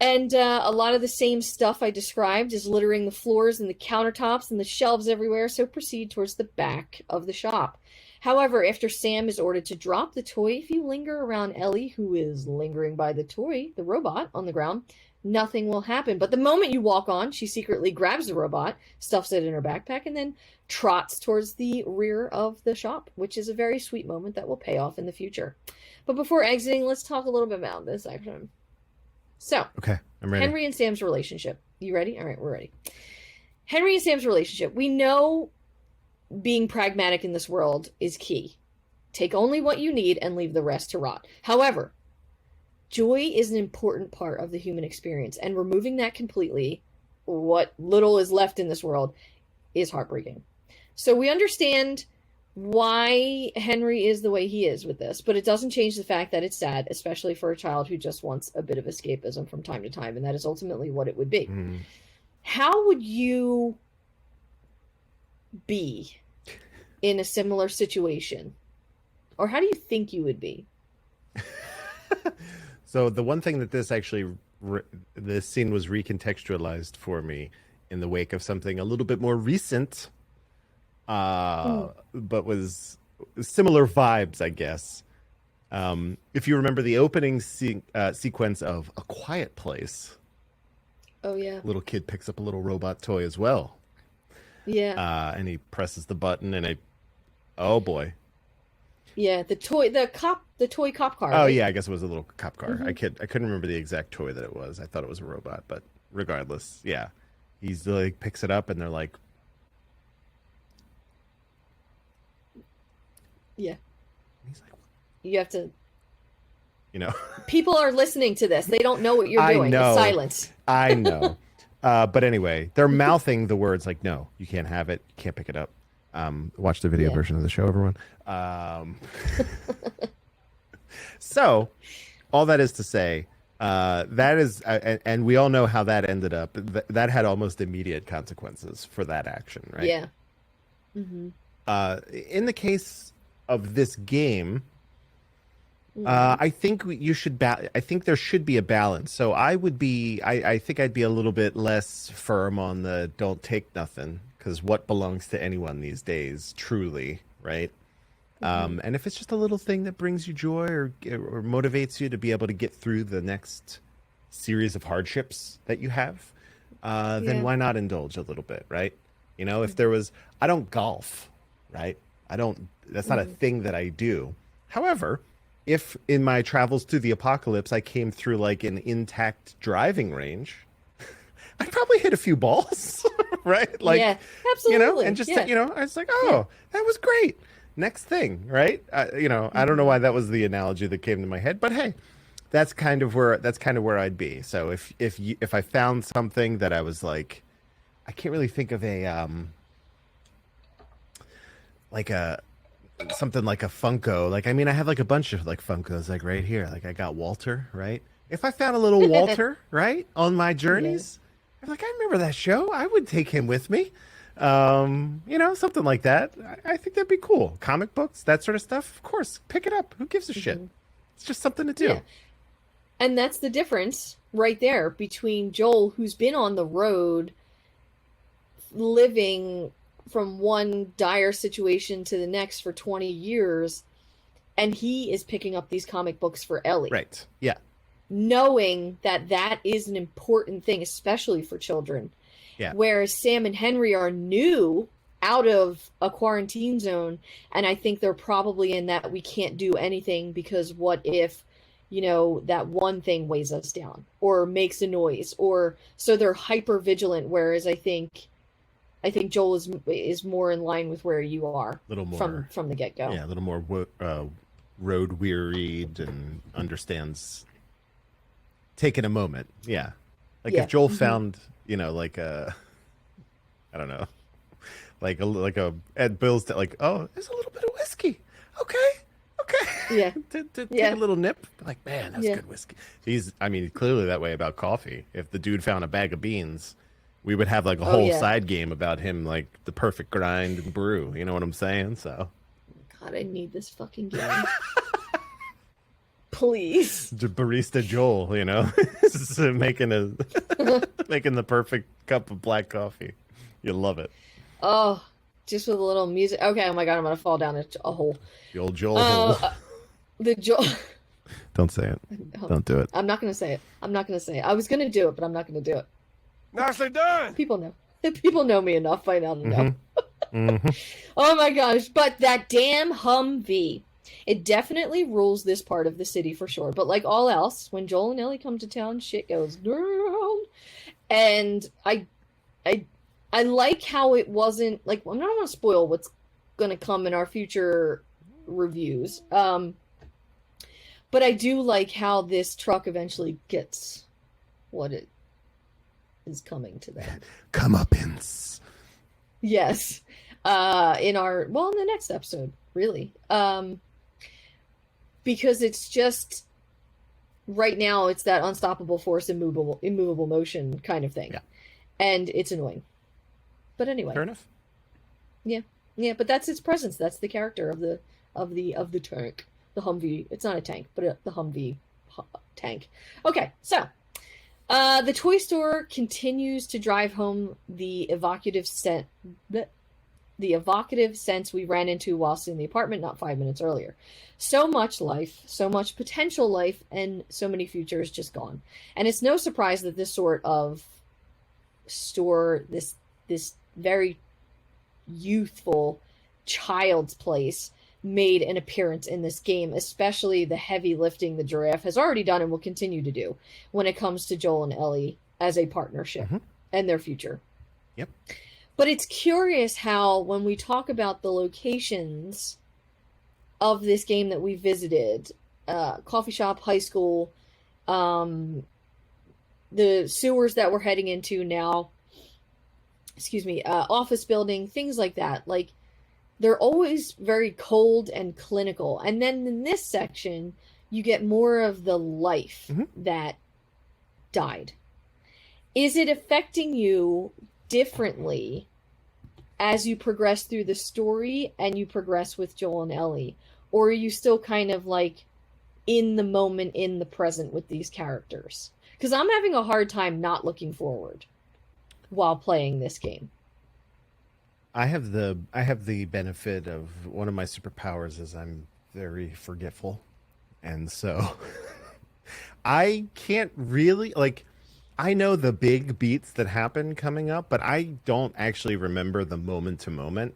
Speaker 1: And a lot of the same stuff I described is littering the floors and the countertops and the shelves everywhere, so proceed towards the back of the shop. However, after Sam is ordered to drop the toy, if you linger around Ellie, who is lingering by the toy, the robot, on the ground, nothing will happen. But the moment you walk on, she secretly grabs the robot, stuffs it in her backpack, and then trots towards the rear of the shop, which is a very sweet moment that will pay off in the future. But before exiting, let's talk a little bit about this action. So,
Speaker 2: okay, I'm ready.
Speaker 1: Henry and Sam's relationship. You ready? All right, we're ready. Henry and Sam's relationship. We know being pragmatic in this world is key. Take only what you need and leave the rest to rot. However, joy is an important part of the human experience, and removing that completely, what little is left in this world, is heartbreaking. So we understand why Henry is the way he is with this, but it doesn't change the fact that it's sad, especially for a child who just wants a bit of escapism from time to time, and that is ultimately what it would be. How would you be in a similar situation? Or how do you think you would be?
Speaker 2: So the one thing that this actually, this scene was recontextualized for me in the wake of something a little bit more recent, but was similar vibes, I guess. If you remember the opening sequence of A Quiet Place.
Speaker 1: Oh, yeah.
Speaker 2: Little kid picks up a little robot toy as well.
Speaker 1: Yeah.
Speaker 2: And he presses the button and oh boy.
Speaker 1: Yeah, the toy cop car.
Speaker 2: Oh
Speaker 1: right?
Speaker 2: yeah, I guess it was a little cop car. I couldn't remember the exact toy that it was. I thought it was a robot, but regardless, yeah. He's like picks it up and they're like,
Speaker 1: yeah.
Speaker 2: He's like,
Speaker 1: you have to,
Speaker 2: you know.
Speaker 1: People are listening to this. They don't know what you're doing.
Speaker 2: I know.
Speaker 1: It's silence.
Speaker 2: I know. But anyway, they're mouthing the words like, no, you can't have it. You can't pick it up. Watch the video version of the show, everyone. So all that is to say, that is, and we all know how that ended up. That had almost immediate consequences for that action, right?
Speaker 1: Yeah. Mm-hmm.
Speaker 2: In the case of this game, I think you should. I think there should be a balance. So I would be. I think I'd be a little bit less firm on the don't take nothing, because what belongs to anyone these days, truly, right? And if it's just a little thing that brings you joy or motivates you to be able to get through the next series of hardships that you have, then why not indulge a little bit, right? You know, if there was, I don't golf, right? That's not a thing that I do. However, if in my travels through the apocalypse, I came through like an intact driving range, I'd probably hit a few balls, right? Like,
Speaker 1: yeah, absolutely.
Speaker 2: You know, and just, you know, I was like, oh, that was great. next thing, right? I don't know why that was the analogy that came to my head, but hey, that's kind of where I'd be. So if I found something that I was like, I can't really think of like a something like a Funko. Like, I mean, I have like a bunch of like Funkos like right here. Like I got Walter, right? If I found a little Walter, right, on my journeys, I'm like, I remember that show. I would take him with me. Something like that. I think that'd be cool. Comic books, that sort of stuff. Of course, pick it up. Who gives a shit? It's just something to do.
Speaker 1: Yeah. And that's the difference right there between Joel, who's been on the road living from one dire situation to the next for 20 years, and he is picking up these comic books for Ellie.
Speaker 2: Right. Yeah.
Speaker 1: Knowing that that is an important thing, especially for children.
Speaker 2: Yeah. Whereas
Speaker 1: Sam and Henry are new out of a quarantine zone, and I think they're probably in that we can't do anything because what if, that one thing weighs us down or makes a noise, or so they're hyper vigilant. Whereas I think Joel is more in line with where you are,
Speaker 2: a little more
Speaker 1: from the get go.
Speaker 2: Yeah, a little more road wearied and understands taking a moment. Yeah, like if Joel found like a, I don't know, like a Ed Bill's like, oh, there's a little bit of whiskey. Okay.
Speaker 1: Yeah.
Speaker 2: Take a little nip. Like, man, that's good whiskey. He's clearly that way about coffee. If the dude found a bag of beans, we would have like a whole side game about him, like the perfect grind and brew. You know what I'm saying? So,
Speaker 1: God, I need this fucking game. Please.
Speaker 2: Barista Joel, making the perfect cup of black coffee. You love it.
Speaker 1: Oh, just with a little music. Okay, oh my God, I'm gonna fall down a hole.
Speaker 2: The old Joel hole.
Speaker 1: The Joel.
Speaker 2: Don't say it. Don't do it.
Speaker 1: I'm not gonna say it. I was gonna do it, but I'm not gonna do it.
Speaker 3: Nicely done.
Speaker 1: People know. People know me enough by now to know.
Speaker 2: Mm-hmm.
Speaker 1: Oh my gosh! But that damn Humvee. It definitely rules this part of the city for sure. But like all else, when Joel and Ellie come to town, shit goes down. And I like how it wasn't like, I don't want to spoil what's going to come in our future reviews. But I do like how this truck eventually gets what it is coming to them.
Speaker 2: Comeuppance.
Speaker 1: Yes. In the next episode, really. Because it's just right now it's that unstoppable force, immovable motion kind of thing.
Speaker 2: Yeah.
Speaker 1: And it's annoying. But anyway.
Speaker 2: Fair enough.
Speaker 1: Yeah. Yeah, but that's its presence. That's the character of the tank. The Humvee. It's not a tank, but the Humvee tank. Okay, so the toy store continues to drive home the evocative sense we ran into whilst in the apartment not 5 minutes earlier. So much life, so much potential life, and so many futures just gone. And it's no surprise that this sort of store, this very youthful child's place, made an appearance in this game, especially the heavy lifting the giraffe has already done and will continue to do when it comes to Joel and Ellie as a partnership and their future.
Speaker 2: Yep.
Speaker 1: But it's curious how when we talk about the locations of this game that we visited, coffee shop, high school, the sewers that we're heading into now, office building, things like that, like they're always very cold and clinical. And then in this section, you get more of the life that died. Is it affecting you differently as you progress through the story and you progress with Joel and Ellie? Or are you still kind of like in the moment, in the present with these characters? Because I'm having a hard time not looking forward while playing this game.
Speaker 2: I have the benefit of one of my superpowers is I'm very forgetful. And so I can't really I know the big beats that happen coming up, but I don't actually remember the moment to moment.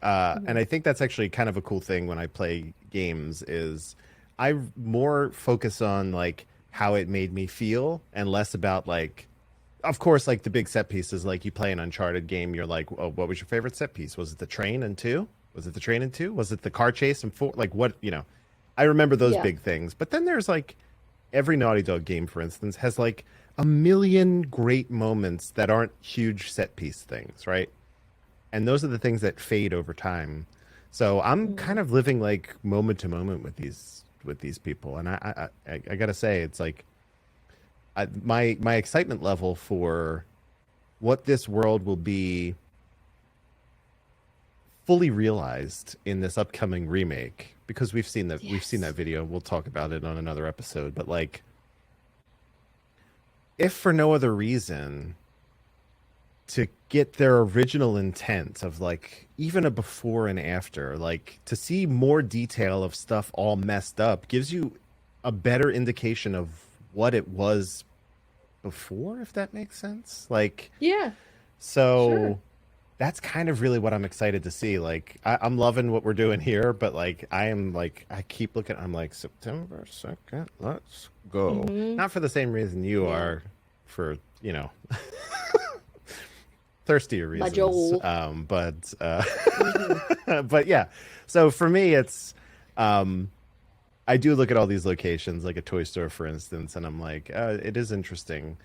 Speaker 2: And I think that's actually kind of a cool thing when I play games is I more focus on like how it made me feel and less about like, of course, like the big set pieces, like you play an Uncharted game, you're like, oh, what was your favorite set piece? Was it the train in 2? Was it the train in 2? Was it the car chase in 4? Like what, I remember those big things. But then there's like every Naughty Dog game, for instance, has like a million great moments that aren't huge set piece things, right? And those are the things that fade over time. So I'm kind of living like moment to moment with these people, and I gotta say, it's like my excitement level for what this world will be fully realized in this upcoming remake, because we've seen that video. We'll talk about it on another episode, but like, if for no other reason, to get their original intent of like even a before and after, like to see more detail of stuff all messed up gives you a better indication of what it was before, if that makes sense. Like, so sure. That's kind of really what I'm excited to see. Like, I'm loving what we're doing here, but like, I keep looking, I'm like, September 2nd, let's go. Not for the same reason you are, for, thirstier reasons. But yeah. So for me, it's, I do look at all these locations, like a toy store, for instance, and I'm like, it is interesting.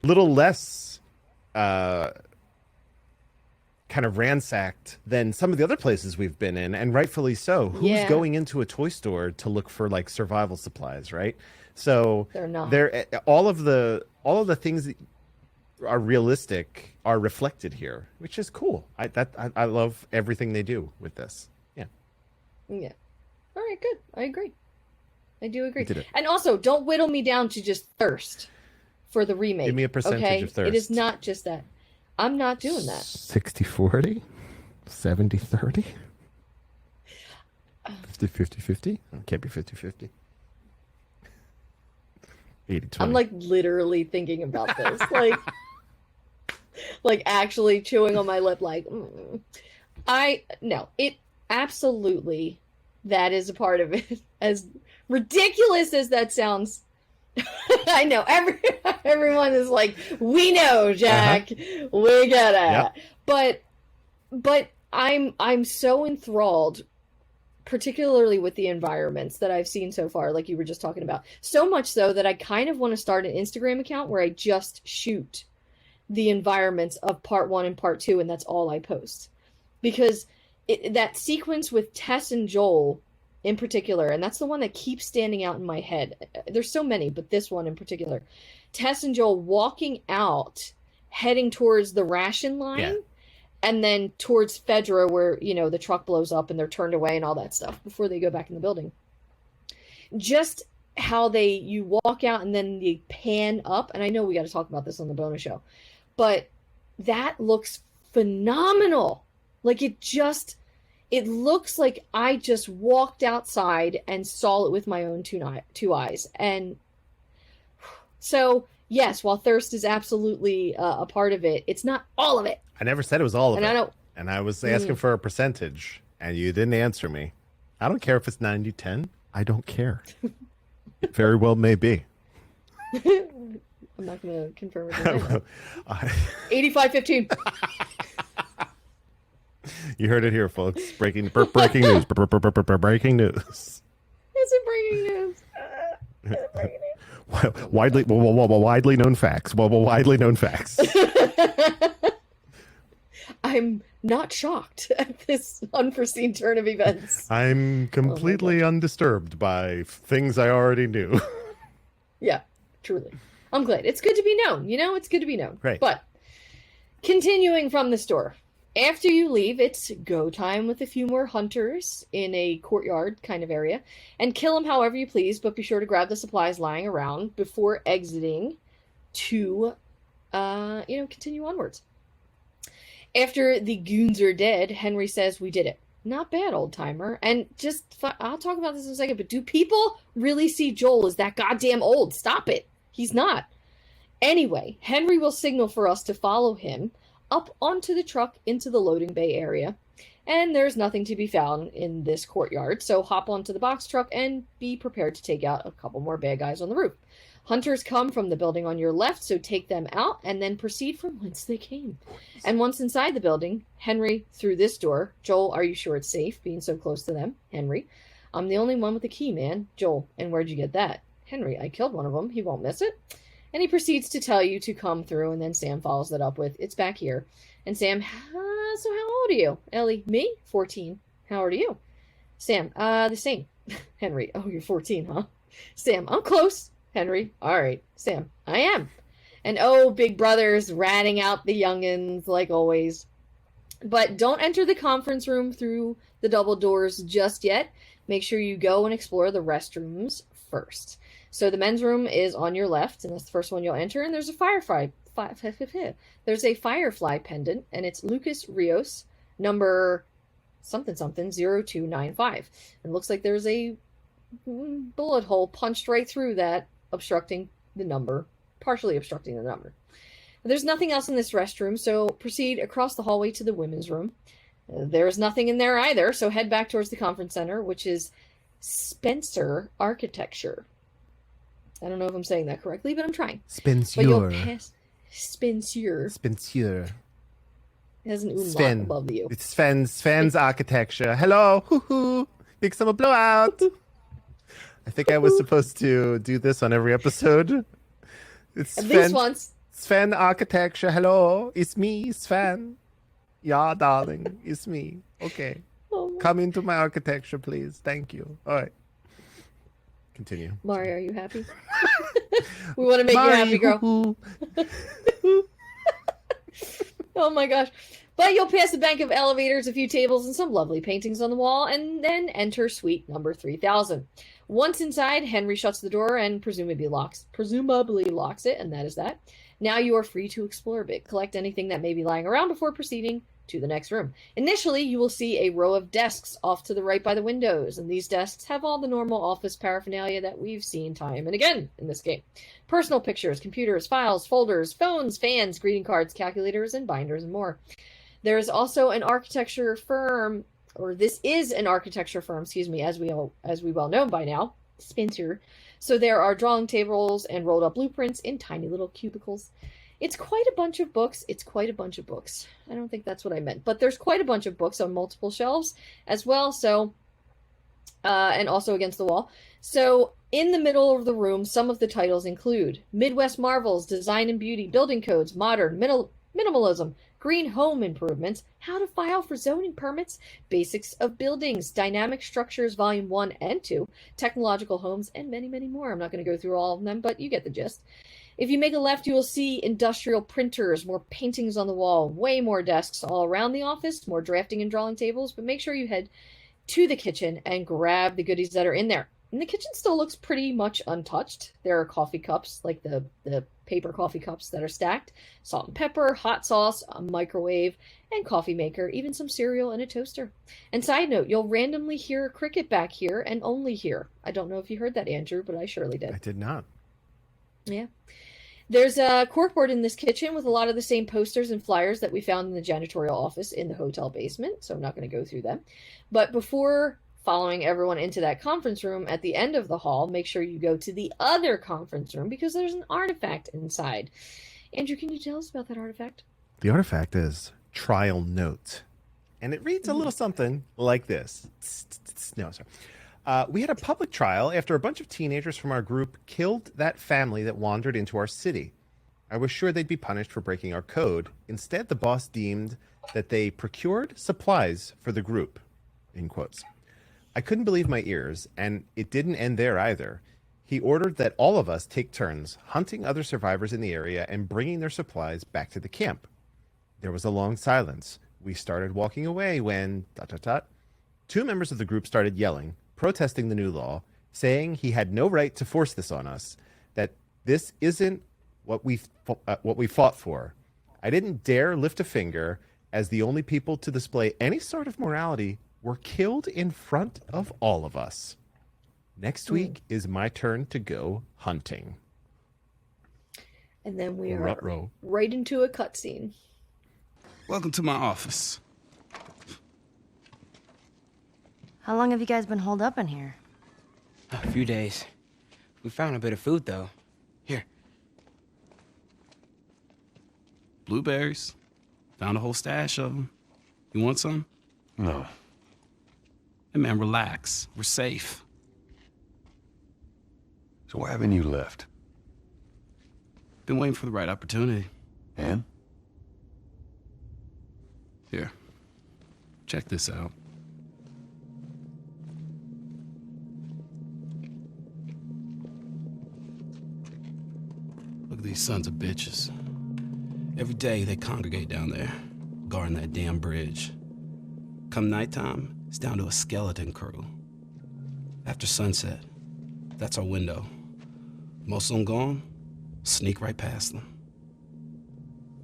Speaker 2: Little less, kind of ransacked than some of the other places we've been in, and rightfully so. Who's going into a toy store to look for like survival supplies, right? So
Speaker 1: they're not.
Speaker 2: All of the things that are realistic are reflected here, which is cool. I love everything they do with this. Yeah.
Speaker 1: All right, good. I agree. I do agree. And also, don't whittle me down to just thirst for the remake.
Speaker 2: Give me a percentage of thirst.
Speaker 1: It is not just that. I'm not doing that.
Speaker 2: 60-40? 70-30? 50-50-50? It can't be 50-50. 80-20.
Speaker 1: I'm like literally thinking about this. like actually chewing on my lip like, no, it absolutely, that is a part of it. As ridiculous as that sounds, I know everyone is like, we know, Jack, we get it. Yep. But I'm so enthralled, particularly with the environments that I've seen so far, like you were just talking about. So much so that I kind of want to start an Instagram account where I just shoot the environments of part 1 and part 2, and that's all I post. Because that sequence with Tess and Joel in particular, and that's the one that keeps standing out in my head. There's so many, but this one in particular. Tess and Joel walking out, heading towards the ration line, and then towards Fedra, where, the truck blows up and they're turned away and all that stuff before they go back in the building. Just how you walk out and then they pan up, and I know we got to talk about this on the bonus show, but that looks phenomenal. Like, it looks like I just walked outside and saw it with my own two eyes. And so, yes, while thirst is absolutely a part of it, it's not all of it.
Speaker 2: I never said it was all of it.
Speaker 1: I don't.
Speaker 2: And I was asking for a percentage, and you didn't answer me. I don't care if it's 90-10. I don't care. It very well may be.
Speaker 1: I'm not going to confirm it. 85-15.
Speaker 2: You heard it here, folks. Breaking news. Breaking news.
Speaker 1: Is it breaking news? Breaking news?
Speaker 2: Widely known facts. Widely known facts.
Speaker 1: I'm not shocked at this unforeseen turn of events.
Speaker 2: I'm completely undisturbed by things I already knew.
Speaker 1: Yeah, truly. I'm glad. It's good to be known. It's good to be known.
Speaker 2: Right.
Speaker 1: But continuing from the store. After you leave, it's go time with a few more hunters in a courtyard kind of area, and kill them however you please, but be sure to grab the supplies lying around before exiting to, continue onwards. After the goons are dead, Henry says, we did it. Not bad, old timer. And I'll talk about this in a second, but do people really see Joel as that goddamn old? Stop it. He's not. Anyway, Henry will signal for us to follow him up onto the truck into the loading bay area. and there's nothing to be found in this courtyard, so hop onto the box truck and be prepared to take out a couple more bad guys on the roof. Hunters come from the building on your left, so take them out and then proceed from whence they came. And once inside the building, Henry, through this door. Joel, are you sure it's safe being so close to them? Henry, I'm the only one with the key, man. Joel, and where'd you get that? Henry, I killed one of them. He won't miss it. And he proceeds to tell you to come through, and then Sam follows that up with, it's back here. And Sam, so how old are you? Ellie, me? 14. How old are you? Sam, the same. Henry, oh, you're 14, huh? Sam, I'm close. Henry, all right. Sam, I am. And oh, big brother's ratting out the youngins like always. But don't enter the conference room through the double doors just yet. Make sure you go and explore the restrooms first. So the men's room is on your left, and that's the first one you'll enter. And there's a firefly pendant, and it's Lucas Rios, number something 0295. And it looks like there's a bullet hole punched right through that, obstructing the number, partially obstructing the number. There's nothing else in this restroom, so proceed across the hallway to the women's room. There's nothing in there either, so head back towards the conference center, which is Spencer Architecture. I don't know if I'm saying that correctly, but I'm trying.
Speaker 2: Spencer.
Speaker 1: But you'll pass Spencer.
Speaker 2: Spencer.
Speaker 1: It has an umlaut above the U.
Speaker 2: It's Sven's Architecture. Hello. Hoo-hoo. Big summer blowout. I think I was supposed to do this on every episode. It's
Speaker 1: At least once.
Speaker 2: Sven Architecture. Hello. It's me, Sven. Yeah, darling. It's me. Okay.
Speaker 1: Oh.
Speaker 2: Come into my architecture, please. Thank you. All right. Continue.
Speaker 1: Mario, are you happy? We want to make you happy, girl. Oh my gosh. But you'll pass a bank of elevators, a few tables, and some lovely paintings on the wall, and then enter suite number 3000. Once inside, Henry shuts the door and presumably locks it, and that is that. Now you are free to explore a bit. Collect anything that may be lying around before proceeding to the next room. Initially, you will see a row of desks off to the right by the windows, and these desks have all the normal office paraphernalia that we've seen time and again in this game. Personal pictures, computers, files, folders, phones, fans, greeting cards, calculators, and binders, and more. There is also an architecture firm, or this is an architecture firm, as we well know by now, Spencer. So there are drawing tables and rolled up blueprints in tiny little cubicles. It's quite a bunch of books. I don't think that's what I meant, but there's quite a bunch of books on multiple shelves as well. So, and also against the wall. So in the middle of the room, some of the titles include Midwest Marvels, Design and Beauty, Building Codes, Modern, Minimalism, Green Home Improvements, How to File for Zoning Permits, Basics of Buildings, Dynamic Structures, Volume 1 and 2, Technological Homes, and many, many more. I'm not going to go through all of them, but you get the gist. If you make a left, you will see industrial printers, more paintings on the wall, way more desks all around the office, more drafting and drawing tables, but make sure you head to the kitchen and grab the goodies that are in there. And the kitchen still looks pretty much untouched. There are coffee cups, like the paper coffee cups that are stacked, salt and pepper, hot sauce, a microwave, and coffee maker, even some cereal and a toaster. And side note, you'll randomly hear a cricket back here and only here. I don't know if you heard that, Andrew, but I surely did.
Speaker 2: I did not.
Speaker 1: Yeah. There's a corkboard in this kitchen with a lot of the same posters and flyers that we found in the janitorial office in the hotel basement, so I'm not going to go through them. But before following everyone into that conference room at the end of the hall, make sure you go to the other conference room because there's an artifact inside. Andrew, can you tell us about that artifact?
Speaker 2: The artifact is Trial Note, and it reads a little something like this. No, sorry. We had a public trial after a bunch of teenagers from our group killed that family that wandered into our city. I was sure they'd be punished for breaking our code. Instead, the boss deemed that they procured supplies for the group, in quotes. I couldn't believe my ears, and it didn't end there either. He ordered that all of us take turns hunting other survivors in the area and bringing their supplies back to the camp. There was a long silence. We started walking away when... ... Two members of the group started yelling, protesting the new law, saying he had no right to force this on us, that this isn't what we fought for. I didn't dare lift a finger, as the only people to display any sort of morality were killed in front of all of us. Next week is my turn to go hunting.
Speaker 1: And then we are right into a cutscene.
Speaker 3: Welcome to my office. How long have you guys been holed up in here?
Speaker 4: A few days. We found a bit of food, though. Here.
Speaker 5: Blueberries. Found a whole stash of them. You want some?
Speaker 6: No.
Speaker 5: Hey, man, relax. We're safe.
Speaker 6: So why haven't you left?
Speaker 5: Been waiting for the right opportunity.
Speaker 6: And?
Speaker 5: Here. Check this out. Look at these sons of bitches. Every day they congregate down there, guarding that damn bridge. Come nighttime, it's down to a skeleton crew. After sunset, that's our window. Most of them gone, sneak right past them.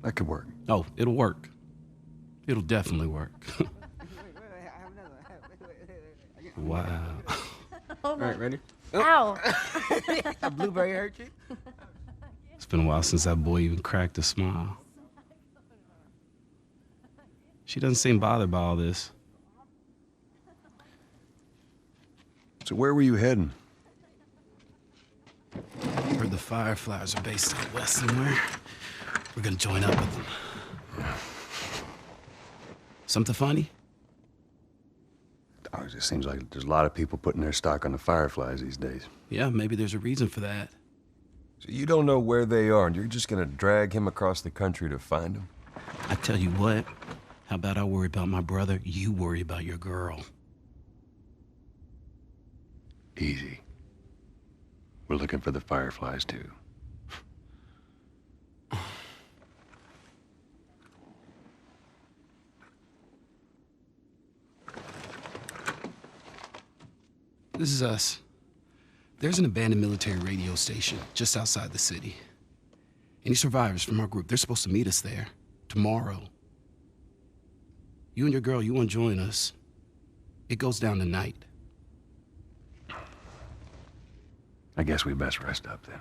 Speaker 6: That could work.
Speaker 5: Oh, it'll work. It'll definitely work. Wow.
Speaker 4: All right, ready?
Speaker 3: Ow!
Speaker 4: A blueberry hurt you?
Speaker 5: It's been a while since that boy even cracked a smile. She doesn't seem bothered by all this.
Speaker 6: So where were you heading?
Speaker 5: Heard the Fireflies are based out west somewhere. We're gonna join up with them. Something funny?
Speaker 6: Oh, it just seems like there's a lot of people putting their stock on the Fireflies these days.
Speaker 5: Yeah, maybe there's a reason for that.
Speaker 7: So you don't know where they are, and you're just gonna drag him across the country to find them?
Speaker 5: I tell you what, how about I worry about my brother, you worry about your girl.
Speaker 6: Easy. We're looking for the Fireflies, too.
Speaker 5: This is us. There's an abandoned military radio station just outside the city. Any survivors from our group, they're supposed to meet us there tomorrow. You and your girl, you want to join us? It goes down tonight.
Speaker 6: I guess we best rest up then.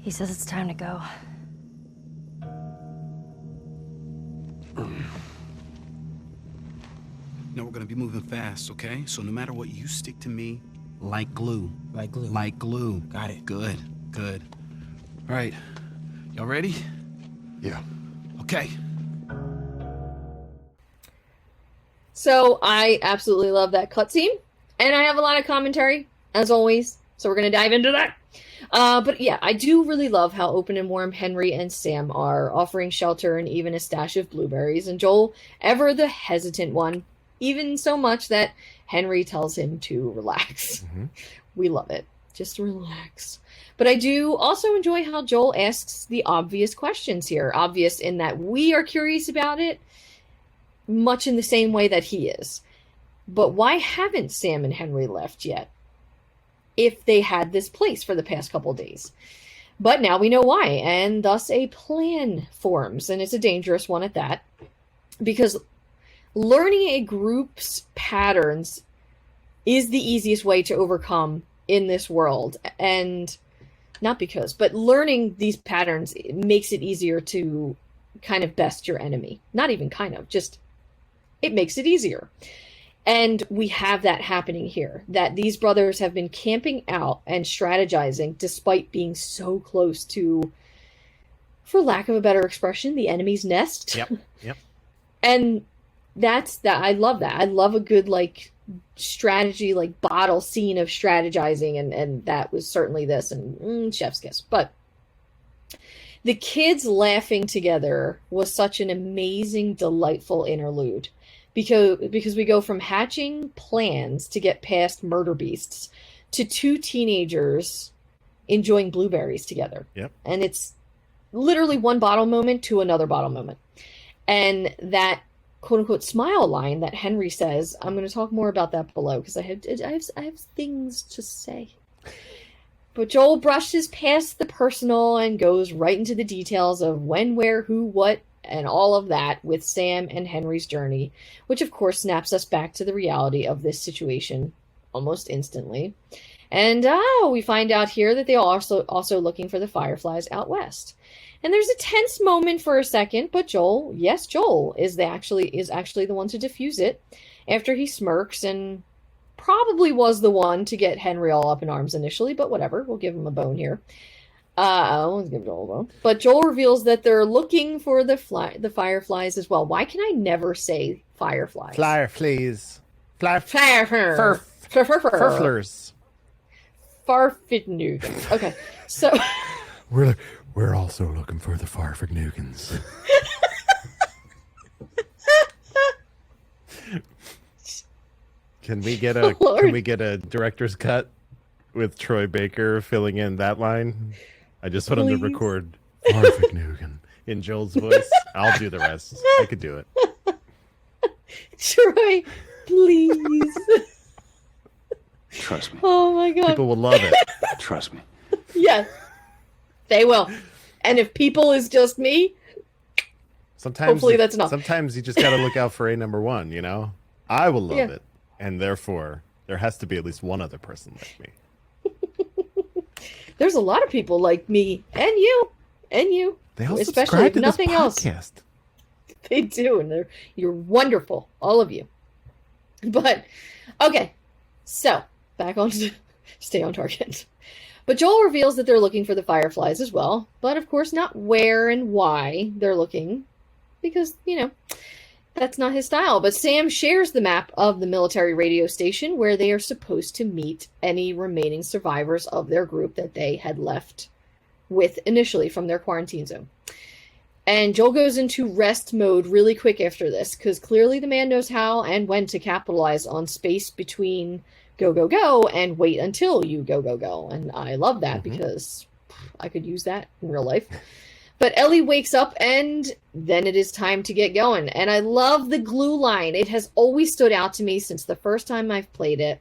Speaker 3: He says it's time to go.
Speaker 5: No, we're gonna be moving fast, okay? So no matter what, you stick to me like glue.
Speaker 4: Like glue.
Speaker 5: Like glue.
Speaker 4: Got it.
Speaker 5: Good, good. All right, y'all ready?
Speaker 6: Yeah.
Speaker 5: Okay.
Speaker 1: So I absolutely love that cutscene, and I have a lot of commentary, as always, so we're going to dive into that. But yeah, I do really love how open and warm Henry and Sam are, offering shelter and even a stash of blueberries, and Joel, ever the hesitant one, even so much that Henry tells him to relax.
Speaker 2: Mm-hmm.
Speaker 1: We love it. Just relax. But I do also enjoy how Joel asks the obvious questions here. Obvious in that we are curious about it, much in the same way that he is. But why haven't Sam and Henry left yet, if they had this place for the past couple days? But now we know why, and thus a plan forms, and it's a dangerous one at that, because learning a group's patterns is the easiest way to overcome in this world. And not because, but learning these patterns makes it easier to kind of best your enemy. Not even kind of, just it makes it easier. And we have that happening here, that these brothers have been camping out and strategizing despite being so close to, for lack of a better expression, the enemy's nest.
Speaker 2: Yep.
Speaker 1: And that's that. I love that. I love a good, like, strategy, like, bottle scene of strategizing, and that was certainly this, and chef's kiss. But the kids laughing together was such an amazing, delightful interlude. Because we go from hatching plans to get past murder beasts to two teenagers enjoying blueberries together.
Speaker 2: Yep.
Speaker 1: And it's literally one bottle moment to another bottle moment. And that quote unquote smile line that Henry says, I'm going to talk more about that below because I have things to say. But Joel brushes past the personal and goes right into the details of when, where, who, what, and all of that with Sam and Henry's journey, which of course snaps us back to the reality of this situation almost instantly. And we find out here that they are also looking for the Fireflies out west. And there's a tense moment for a second, but Joel is actually the one to defuse it after he smirks and probably was the one to get Henry all up in arms initially, but whatever, we'll give him a bone here. I'll give Joel a bone. But Joel reveals that they're looking for the Fireflies as well. Why can I never say Fireflies?
Speaker 2: Fireflies.
Speaker 1: Furflers. Farfignugan. Okay, so
Speaker 7: We're also looking for the Farfagnugans.
Speaker 2: Can we get a director's cut with Troy Baker filling in that line? I just want him to record Farfignugan in Joel's voice. I'll do the rest. I could do it.
Speaker 1: Troy, please.
Speaker 6: Trust me.
Speaker 1: Oh my god.
Speaker 2: People will love it.
Speaker 6: Trust me.
Speaker 1: Yes, they will. And if people is just me, hopefully that's enough.
Speaker 2: Sometimes you just got to look out for a number one, you know? I will love it. And therefore, there has to be at least one other person like me.
Speaker 1: There's a lot of people like me and you.
Speaker 2: They all
Speaker 1: especially
Speaker 2: subscribe
Speaker 1: if
Speaker 2: to
Speaker 1: nothing
Speaker 2: this
Speaker 1: else.
Speaker 2: podcast.
Speaker 1: They do, and you're wonderful, all of you. But okay, so back on to stay on target. But Joel reveals that they're looking for the Fireflies as well, but of course not where and why they're looking, because, that's not his style. But Sam shares the map of the military radio station where they are supposed to meet any remaining survivors of their group that they had left with initially from their quarantine zone. And Joel goes into rest mode really quick after this, because clearly the man knows how and when to capitalize on space between go, go, go, and wait until you go, go, go. And I love that because I could use that in real life. But Ellie wakes up and then it is time to get going. And I love the glue line. It has always stood out to me since the first time I've played it.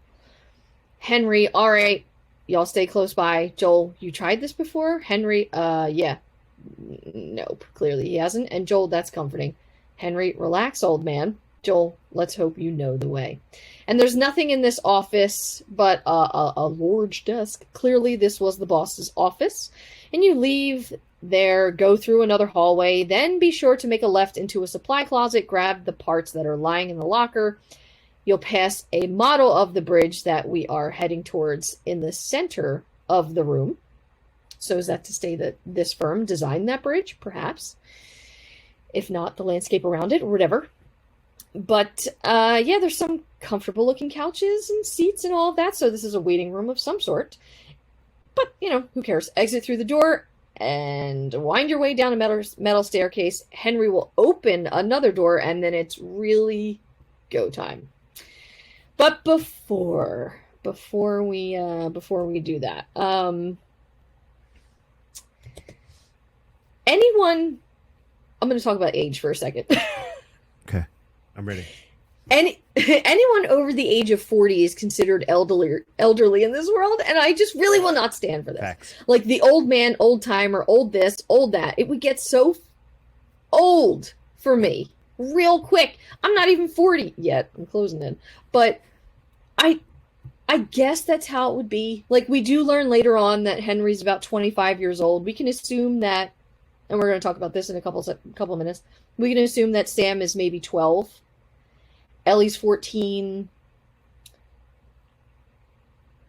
Speaker 1: Henry, all right, y'all stay close by. Joel, you tried this before? Henry, yeah. Nope, clearly he hasn't. And Joel, that's comforting. Henry, relax, old man. Joel, let's hope you know the way. And there's nothing in this office but a large desk. Clearly this was the boss's office. And you leave there, go through another hallway, then be sure to make a left into a supply closet, grab the parts that are lying in the locker. You'll pass a model of the bridge that we are heading towards in the center of the room. So is that to say that this firm designed that bridge? Perhaps. If not, the landscape around it, or whatever. But, there's some comfortable looking couches and seats and all of that, so this is a waiting room of some sort. But, who cares? Exit through the door and wind your way down a metal staircase. Henry will open another door, and then it's really go time. But before we do that, I'm going to talk about age for a second.
Speaker 2: Okay, I'm ready.
Speaker 1: Anyone over the age of 40 is considered elderly in this world, and I just really will not stand for this.
Speaker 2: Facts.
Speaker 1: Like the old man, old timer, old this, old that. It would get so old for me real quick. I'm not even 40 yet. I'm closing in. But I guess that's how it would be. Like, we do learn later on that Henry's about 25 years old. We can assume that, and we're going to talk about this in a couple of minutes, we can assume that Sam is maybe 12. Ellie's 14.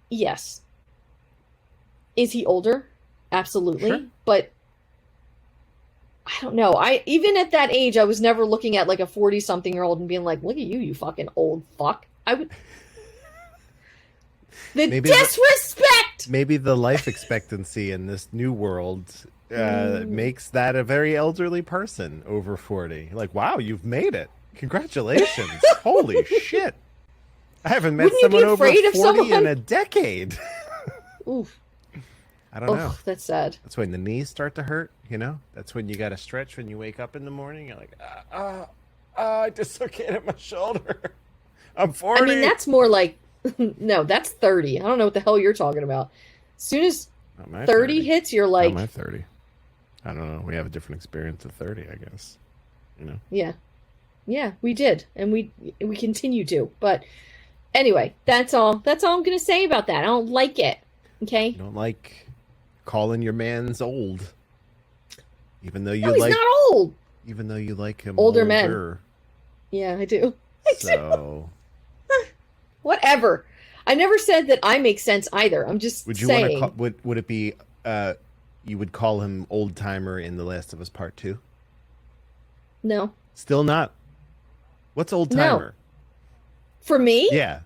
Speaker 1: Yes. Is he older? Absolutely. Sure. But I don't know. Even at that age, I was never looking at like a 40-something-year-old and being like, look at you fucking old fuck. I would... disrespect!
Speaker 2: Maybe the life expectancy in this new world makes that a very elderly person over 40. Like, wow, you've made it. Congratulations. Holy shit. I haven't met someone over 40 in a decade.
Speaker 1: Oof.
Speaker 2: I don't know.
Speaker 1: That's sad.
Speaker 2: That's when the knees start to hurt, That's when you got to stretch when you wake up in the morning. You're like, I dislocated my shoulder. I'm 40.
Speaker 1: I mean, that's more like, no, that's 30. I don't know what the hell you're talking about. As soon as 30 hits, you're like...
Speaker 2: I'm at 30. I don't know. We have a different experience at 30, I guess.
Speaker 1: Yeah. Yeah, we did. And we continue to. But Anyway, that's all. That's all I'm gonna say about that. I don't like it. Okay.
Speaker 2: You don't like calling your man's old, even though you
Speaker 1: No, he's
Speaker 2: like.
Speaker 1: not old.
Speaker 2: Even though you like him
Speaker 1: Older
Speaker 2: older.
Speaker 1: men. Yeah, I do.
Speaker 2: So
Speaker 1: Whatever. I never said that I make sense either. I'm just
Speaker 2: would you
Speaker 1: saying.
Speaker 2: want to? Would it be? You would call him old timer in The Last of Us Part 2?
Speaker 1: No.
Speaker 2: Still not. What's old
Speaker 1: No.
Speaker 2: timer?
Speaker 1: For me?
Speaker 2: Yeah,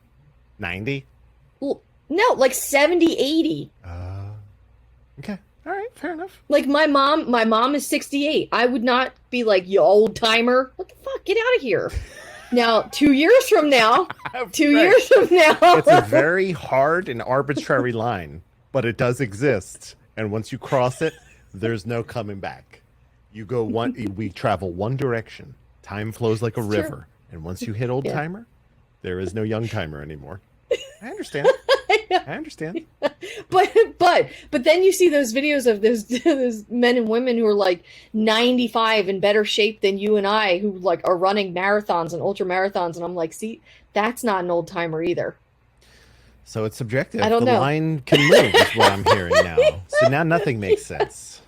Speaker 2: 90.
Speaker 1: No, like 70, 80.
Speaker 2: Okay. All right. Fair enough.
Speaker 1: Like my mom is 68. I would not be like, you old timer. What the fuck? Get out of here. Now, 2 years from now,
Speaker 2: Right.
Speaker 1: years from now.
Speaker 2: It's a very hard and arbitrary line, but it does exist. And once you cross it, there's no coming back. You go we travel one direction. Time flows like a
Speaker 1: It's
Speaker 2: river.
Speaker 1: true.
Speaker 2: And once you hit old
Speaker 1: Yeah.
Speaker 2: timer, there is no young timer anymore. I understand. I understand.
Speaker 1: But then you see those videos of those men and women who are like 95 in better shape than you and I, who like are running marathons and ultra marathons, and I'm like, see, that's not an old timer either.
Speaker 2: So it's subjective.
Speaker 1: I don't
Speaker 2: the
Speaker 1: know.
Speaker 2: line can move is what I'm hearing now. So now nothing makes sense.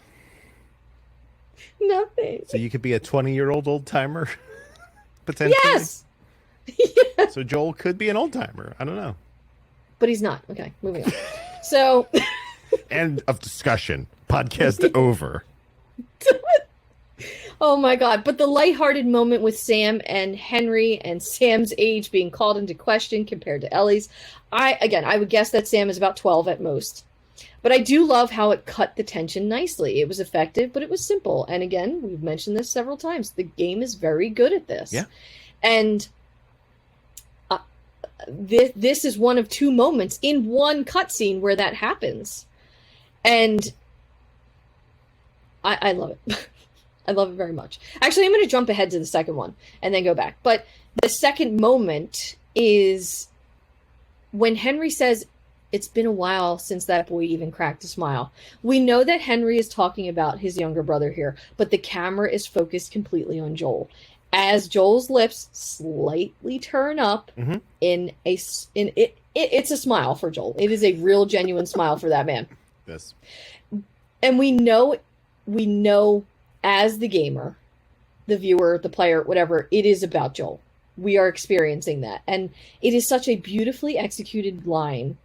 Speaker 1: Nothing.
Speaker 2: So you could be a 20-year-old old timer, potentially.
Speaker 1: Yes.
Speaker 2: So Joel could be an old timer. I don't know.
Speaker 1: But he's not. Okay, moving on. So
Speaker 2: End of discussion. Podcast over.
Speaker 1: oh my god, but the lighthearted moment with Sam and Henry and Sam's age being called into question compared to Ellie's. I would guess that Sam is about 12 at most. But I do love how it cut the tension nicely. It was effective, but it was simple. And again, we've mentioned this several times. The game is very good at this.
Speaker 2: Yeah.
Speaker 1: And this is one of two moments in one cutscene where that happens. And I love it. I love it very much. Actually, I'm going to jump ahead to the second one and then go back. But the second moment is when Henry says, "It's been a while since that boy even cracked a smile." We know that Henry is talking about his younger brother here, but the camera is focused completely on Joel. As Joel's lips slightly turn up
Speaker 2: Mhm.
Speaker 1: it's a smile for Joel. It is a real genuine smile for that man.
Speaker 2: Yes.
Speaker 1: And we know as the gamer, the viewer, the player, whatever, it is about Joel. We are experiencing that. And it is such a beautifully executed line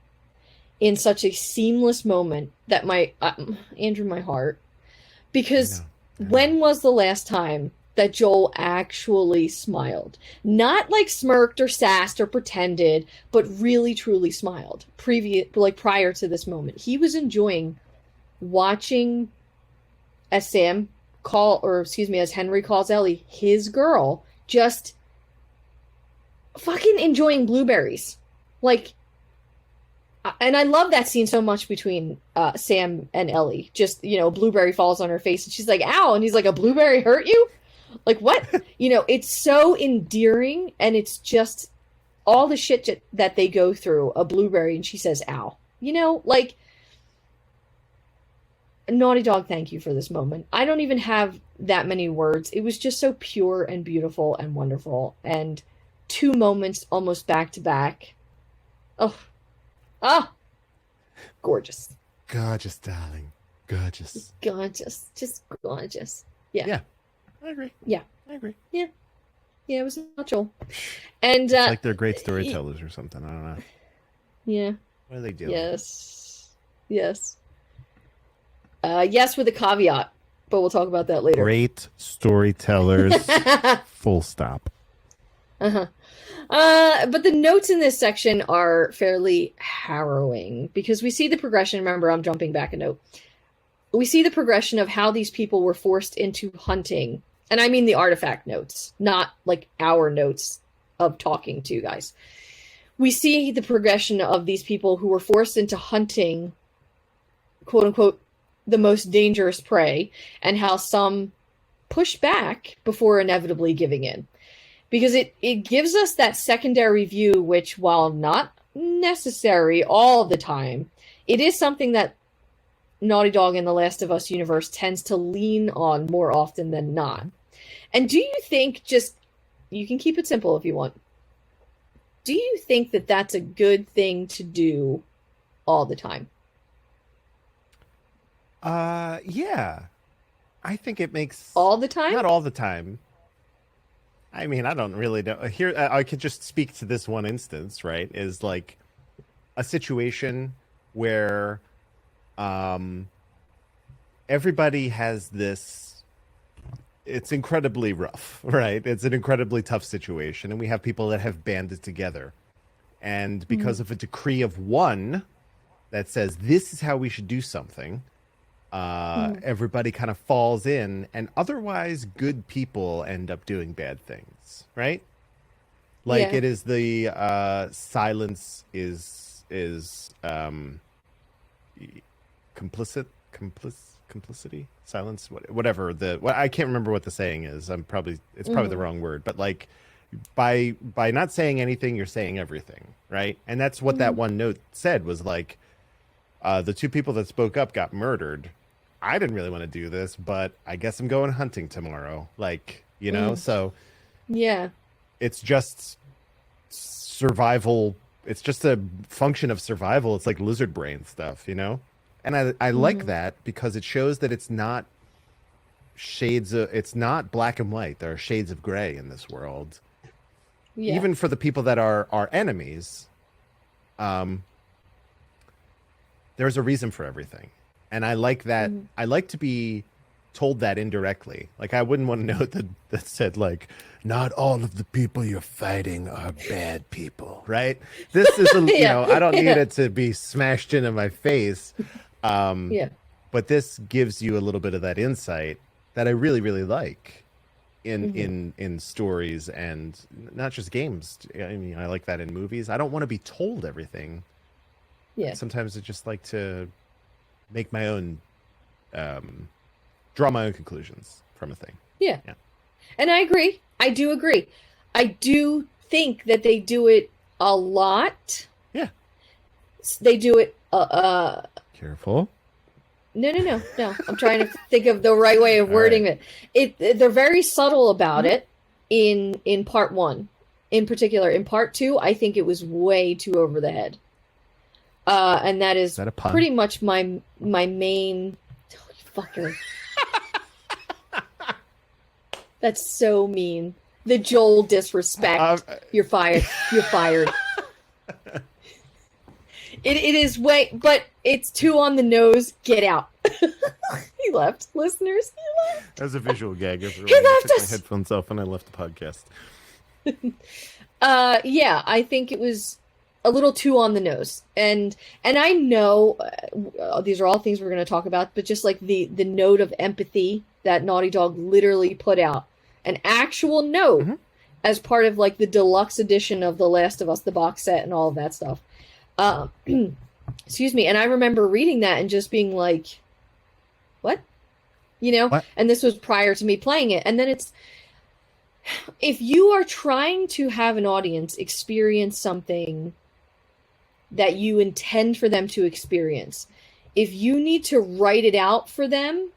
Speaker 1: in such a seamless moment that Andrew, my heart, because
Speaker 2: I know.
Speaker 1: when was the last time that Joel actually smiled? Not like smirked or sassed or pretended, but really truly smiled prior to this moment. He was enjoying watching as as Henry calls Ellie his girl, just fucking enjoying blueberries. Like, and I love that scene so much between Sam and Ellie. Just, blueberry falls on her face and she's like, "Ow." And he's like, "A blueberry hurt you?" Like, what? It's so endearing, and it's just all the shit that they go through, a blueberry, and she says, "Ow." Like, Naughty Dog, thank you for this moment. I don't even have that many words. It was just so pure and beautiful and wonderful. And two moments almost back to back. Gorgeous.
Speaker 2: Gorgeous, darling. Gorgeous.
Speaker 1: Gorgeous. Just gorgeous. Yeah.
Speaker 2: Yeah. I agree.
Speaker 1: Yeah.
Speaker 2: I agree.
Speaker 1: Yeah, it was not Joel. And
Speaker 2: It's like they're great storytellers or something. I don't know.
Speaker 1: yeah.
Speaker 2: What do they do?
Speaker 1: Yes. Yes, with a caveat, but we'll talk about that later.
Speaker 2: Great storytellers. Full stop.
Speaker 1: But the notes in this section are fairly harrowing because we see the progression. Remember, I'm jumping back a note. We see the progression of how these people were forced into hunting. And I mean the artifact notes, not like our notes of talking to you guys. We see the progression of these people who were forced into hunting, quote unquote, the most dangerous prey, and how some push back before inevitably giving in. Because it gives us that secondary view, which, while not necessary all the time, it is something that Naughty Dog in the Last of Us universe tends to lean on more often than not. And do you think, you can keep it simple if you want, Do you think that that's a good thing to do all the time?
Speaker 2: Yeah. I think it makes
Speaker 1: All the time?
Speaker 2: not all the time. I mean, I don't really know. Here, I could just speak to this one instance, right? Is like a situation where everybody has this. It's incredibly rough, right? It's an incredibly tough situation, and we have people that have banded together, and because of a decree of one that says this is how we should do something, everybody kind of falls in, and otherwise good people end up doing bad things, right? Like
Speaker 1: Yeah.
Speaker 2: it is the silence is complicity, silence, whatever I can't remember what the saying is. It's probably the wrong word, but like by not saying anything, you're saying everything, right? And that's what that one note said, was like the two people that spoke up got murdered. I didn't really want to do this, but I guess I'm going hunting tomorrow. Like, you know, so
Speaker 1: Yeah.
Speaker 2: it's just survival. It's just a function of survival. It's like lizard brain stuff, you know? And I like that because it shows that it's not it's not black and white. There are shades of gray in this world.
Speaker 1: Yeah.
Speaker 2: Even for the people that are our enemies, there's a reason for everything. And I like that. I like to be told that indirectly. Like, I wouldn't want to know that said, like, not all of the people you're fighting are bad people, right? This is, you know, I don't need it to be smashed into my face.
Speaker 1: Yeah.
Speaker 2: But this gives you a little bit of that insight that I really, really like in stories, and not just games. I mean, I like that in movies. I don't want to be told everything.
Speaker 1: Yeah.
Speaker 2: Sometimes I just like to make my own, draw my own conclusions from a thing.
Speaker 1: Yeah.
Speaker 2: Yeah.
Speaker 1: And I agree. I do agree. I do think that they do it a lot.
Speaker 2: Yeah.
Speaker 1: They do it
Speaker 2: Careful.
Speaker 1: No. I'm trying to think of the right way of wording it. They're very subtle about it in part 1. In particular, in part 2, I think it was way too over the head. And that is
Speaker 2: that a pun?
Speaker 1: pretty much my main. Oh, you fucker. That's so mean. The Joel disrespect. You're fired. You're fired. It is way, but it's too on the nose. Get out. He left, listeners. He left.
Speaker 2: As a visual gag, everyone.
Speaker 1: He
Speaker 2: I
Speaker 1: left
Speaker 2: took
Speaker 1: us.
Speaker 2: my headphones off and I left the podcast.
Speaker 1: Yeah, I think it was a little too on the nose, and I know these are all things we're going to talk about, but just like the note of empathy that Naughty Dog literally put out, an actual note as part of like the deluxe edition of The Last of Us, the box set, and all of that stuff. Excuse me. And I remember reading that and just being like, what? You know?
Speaker 2: What?
Speaker 1: And this was prior to me playing it. And then if you are trying to have an audience experience something that you intend for them to experience, if you need to write it out for them,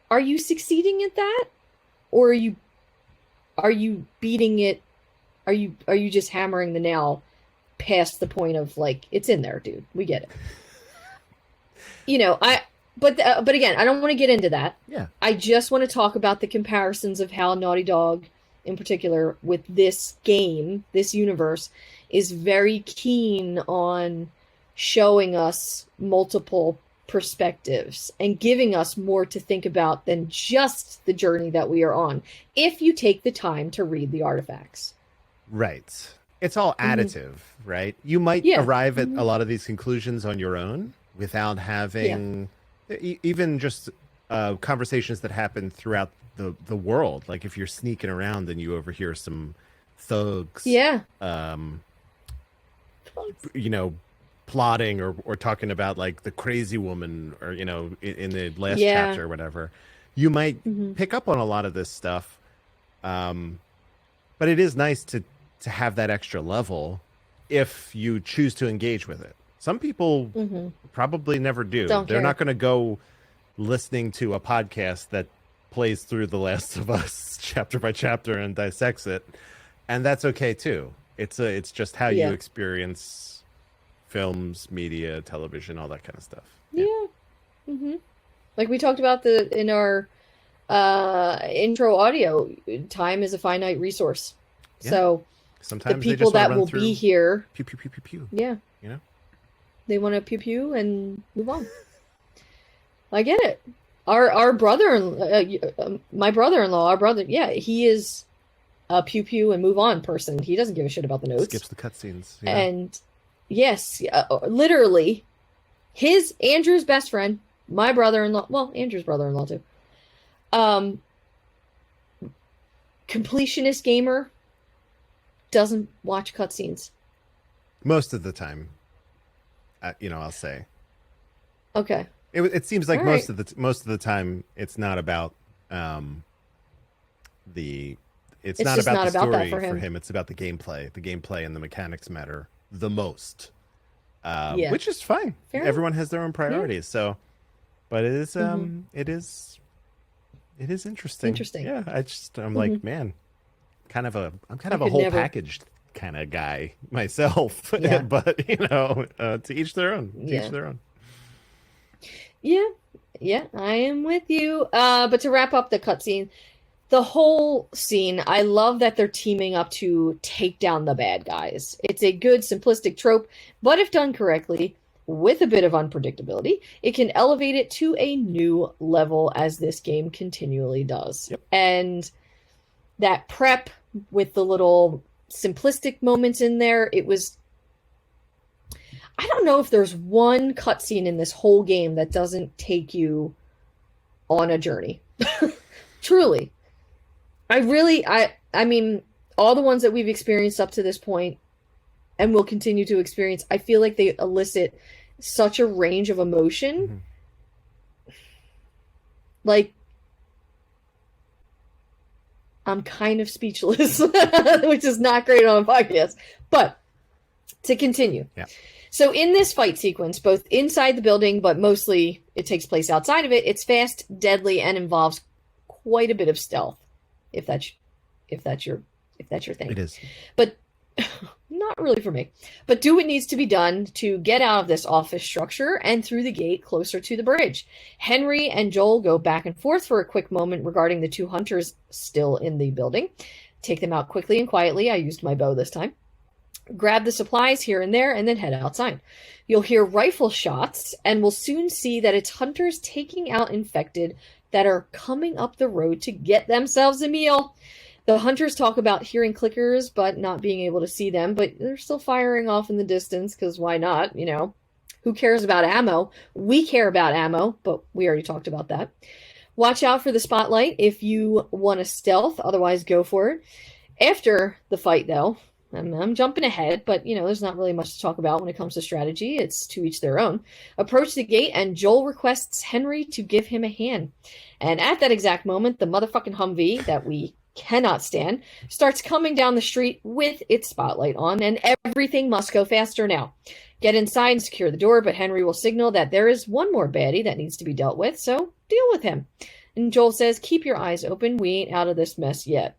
Speaker 1: are you succeeding at that? Or are you beating it? Are you just hammering the nail past the point of like, it's in there, dude. We get it. You know, but again, I don't want to get into that.
Speaker 2: Yeah.
Speaker 1: I just want to talk about the comparisons of how Naughty Dog, in particular, with this game, this universe, is very keen on showing us multiple perspectives and giving us more to think about than just the journey that we are on, if you take the time to read the artifacts.
Speaker 2: Right. It's all additive, right? You might arrive at a lot of these conclusions on your own without having even just conversations that happen throughout the world. Like if you're sneaking around and you overhear some thugs, you know, plotting or talking about like the crazy woman, or, you know, in the last chapter or whatever, you might pick up on a lot of this stuff. But it is nice to have that extra level if you choose to engage with it. Some people probably never do. They're not going to go listening to a podcast that plays through The Last of Us chapter by chapter and dissects it. And that's okay too. It's just how
Speaker 1: Yeah.
Speaker 2: you experience films, media, television, all that kind of stuff.
Speaker 1: Yeah. Mm-hmm. Like we talked about in our intro audio, time is a finite resource.
Speaker 2: Yeah.
Speaker 1: So the
Speaker 2: Sometimes they
Speaker 1: people
Speaker 2: just wanna
Speaker 1: that
Speaker 2: run
Speaker 1: will
Speaker 2: through
Speaker 1: be here,
Speaker 2: pew pew pew pew pew.
Speaker 1: yeah,
Speaker 2: You know?
Speaker 1: they want to pew pew and move on. I get it. Our brother, my brother-in-law, our brother, yeah, he is a pew pew and move on person. He doesn't give a shit about the notes.
Speaker 2: Skips the cutscenes. Yeah.
Speaker 1: And yes, literally, Andrew's best friend, my brother-in-law, well, Andrew's brother-in-law too. Completionist gamer doesn't watch cutscenes.
Speaker 2: Most of the time, I'll say.
Speaker 1: Okay.
Speaker 2: It seems like
Speaker 1: All
Speaker 2: most
Speaker 1: right.
Speaker 2: of the time it's not about the
Speaker 1: It's
Speaker 2: not
Speaker 1: just
Speaker 2: about
Speaker 1: not
Speaker 2: the
Speaker 1: about that
Speaker 2: story
Speaker 1: for him.
Speaker 2: It's about the gameplay. The gameplay and the mechanics matter the most.
Speaker 1: Yeah.
Speaker 2: Which is fine.
Speaker 1: Fair
Speaker 2: Everyone has their own priorities. So, but it is
Speaker 1: Mhm.
Speaker 2: it is interesting.
Speaker 1: Interesting.
Speaker 2: Yeah, I'm like, man, I'm kind of a
Speaker 1: could
Speaker 2: whole
Speaker 1: never.
Speaker 2: packaged kind of guy myself.
Speaker 1: Yeah.
Speaker 2: But to each their own. To
Speaker 1: Yeah.
Speaker 2: each their own.
Speaker 1: Yeah, I am with you. But to wrap up the cutscene, the whole scene, I love that they're teaming up to take down the bad guys. It's a good, simplistic trope, but if done correctly, with a bit of unpredictability, it can elevate it to a new level as this game continually does.
Speaker 2: Yep.
Speaker 1: And that prep with the little simplistic moments in there, I don't know if there's one cutscene in this whole game that doesn't take you on a journey. Truly. I mean, all the ones that we've experienced up to this point and will continue to experience, I feel like they elicit such a range of emotion.
Speaker 2: Mhm.
Speaker 1: Like, I'm kind of speechless, which is not great on a podcast. But to continue.
Speaker 2: Yeah.
Speaker 1: So in this fight sequence, both inside the building, but mostly it takes place outside of it, it's fast, deadly, and involves quite a bit of stealth. If that's your thing.
Speaker 2: It is.
Speaker 1: But not really for me. But do what needs to be done to get out of this office structure and through the gate closer to the bridge. Henry and Joel go back and forth for a quick moment regarding the two hunters still in the building. Take them out quickly and quietly. I used my bow this time. Grab the supplies here and there, and then head outside. You'll hear rifle shots, and we'll soon see that it's hunters taking out infected that are coming up the road to get themselves a meal. The hunters talk about hearing clickers, but not being able to see them, but they're still firing off in the distance, because why not, Who cares about ammo? We care about ammo, but we already talked about that. Watch out for the spotlight if you want to stealth, otherwise go for it. After the fight, though, I'm jumping ahead, but, there's not really much to talk about when it comes to strategy. It's to each their own. Approach the gate, and Joel requests Henry to give him a hand. And at that exact moment, the motherfucking Humvee that we cannot stand starts coming down the street with its spotlight on, and everything must go faster now. Get inside and secure the door, but Henry will signal that there is one more baddie that needs to be dealt with, so deal with him. And Joel says, keep your eyes open. We ain't out of this mess yet.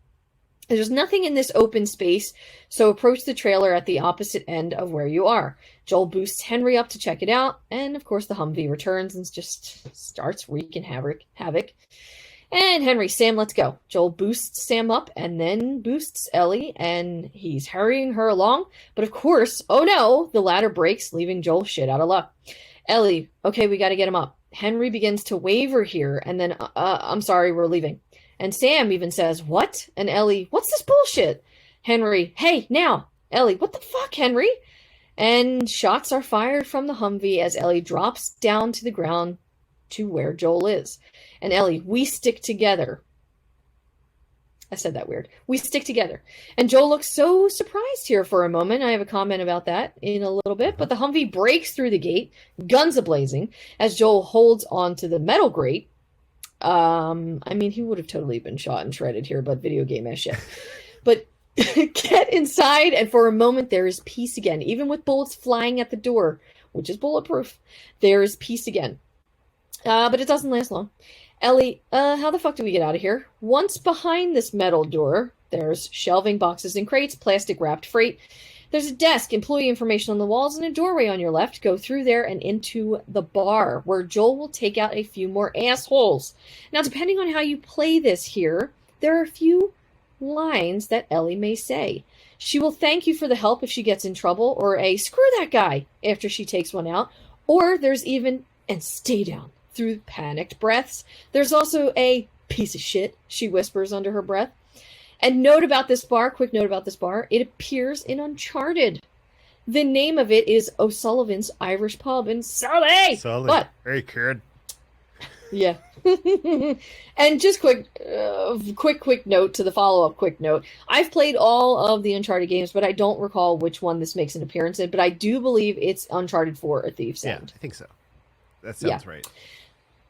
Speaker 1: There's nothing in this open space, so approach the trailer at the opposite end of where you are. Joel boosts Henry up to check it out, and of course the Humvee returns and just starts wreaking havoc. And Henry, Sam, let's go. Joel boosts Sam up and then boosts Ellie, and he's hurrying her along. But of course, oh no, the ladder breaks, leaving Joel shit out of luck. Ellie, okay, we gotta get him up. Henry begins to waver here, and then, I'm sorry, we're leaving. And Sam even says, what? And Ellie, what's this bullshit? Henry, hey, now. Ellie, what the fuck, Henry? And shots are fired from the Humvee as Ellie drops down to the ground to where Joel is. And Ellie, we stick together. I said that weird. We stick together. And Joel looks so surprised here for a moment. I have a comment about that in a little bit. But the Humvee breaks through the gate, guns a-blazing, as Joel holds onto the metal grate. I mean, he would have totally been shot and shredded here, but video game ass shit. But get inside, and for a moment there is peace again. Even with bullets flying at the door, which is bulletproof, there is peace again. But it doesn't last long. Ellie, how the fuck do we get out of here? Once behind this metal door, There's shelving, boxes and crates, plastic wrapped freight. There's a desk, employee information on the walls, and a doorway on your left. Go through there and into the bar, where Joel will take out a few more assholes. Now, depending on how you play this here, there are a few lines that Ellie may say. She will thank you for the help if she gets in trouble, or a screw that guy after she takes one out. Or there's even, and stay down, through panicked breaths. There's also a piece of shit, she whispers under her breath. And quick note about this bar, it appears in Uncharted. The name of it is O'Sullivan's Irish Pub in Sully. But,
Speaker 2: hey, kid.
Speaker 1: yeah. And just quick note to the follow-up quick note. I've played all of the Uncharted games, but I don't recall which one this makes an appearance in, but I do believe it's Uncharted 4, A Thief's End.
Speaker 2: I think so. That sounds right.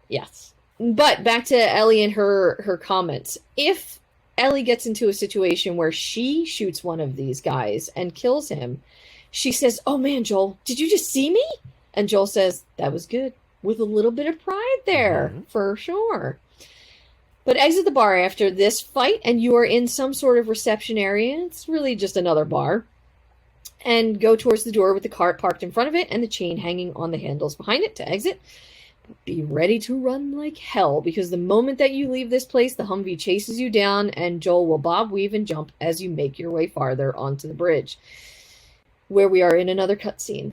Speaker 1: Yes. But back to Ellie and her comments. If Ellie gets into a situation where she shoots one of these guys and kills him, she says, "Oh man, Joel, did you just see me?" And Joel says, "That was good." With a little bit of pride there, for sure. But exit the bar after this fight, and you are in some sort of reception area. It's really just another bar. And go towards the door with the cart parked in front of it and the chain hanging on the handles behind it to exit. Be ready to run like hell, because the moment that you leave this place, the Humvee chases you down, and Joel will bob, weave, and jump as you make your way farther onto the bridge, where we are in another cutscene.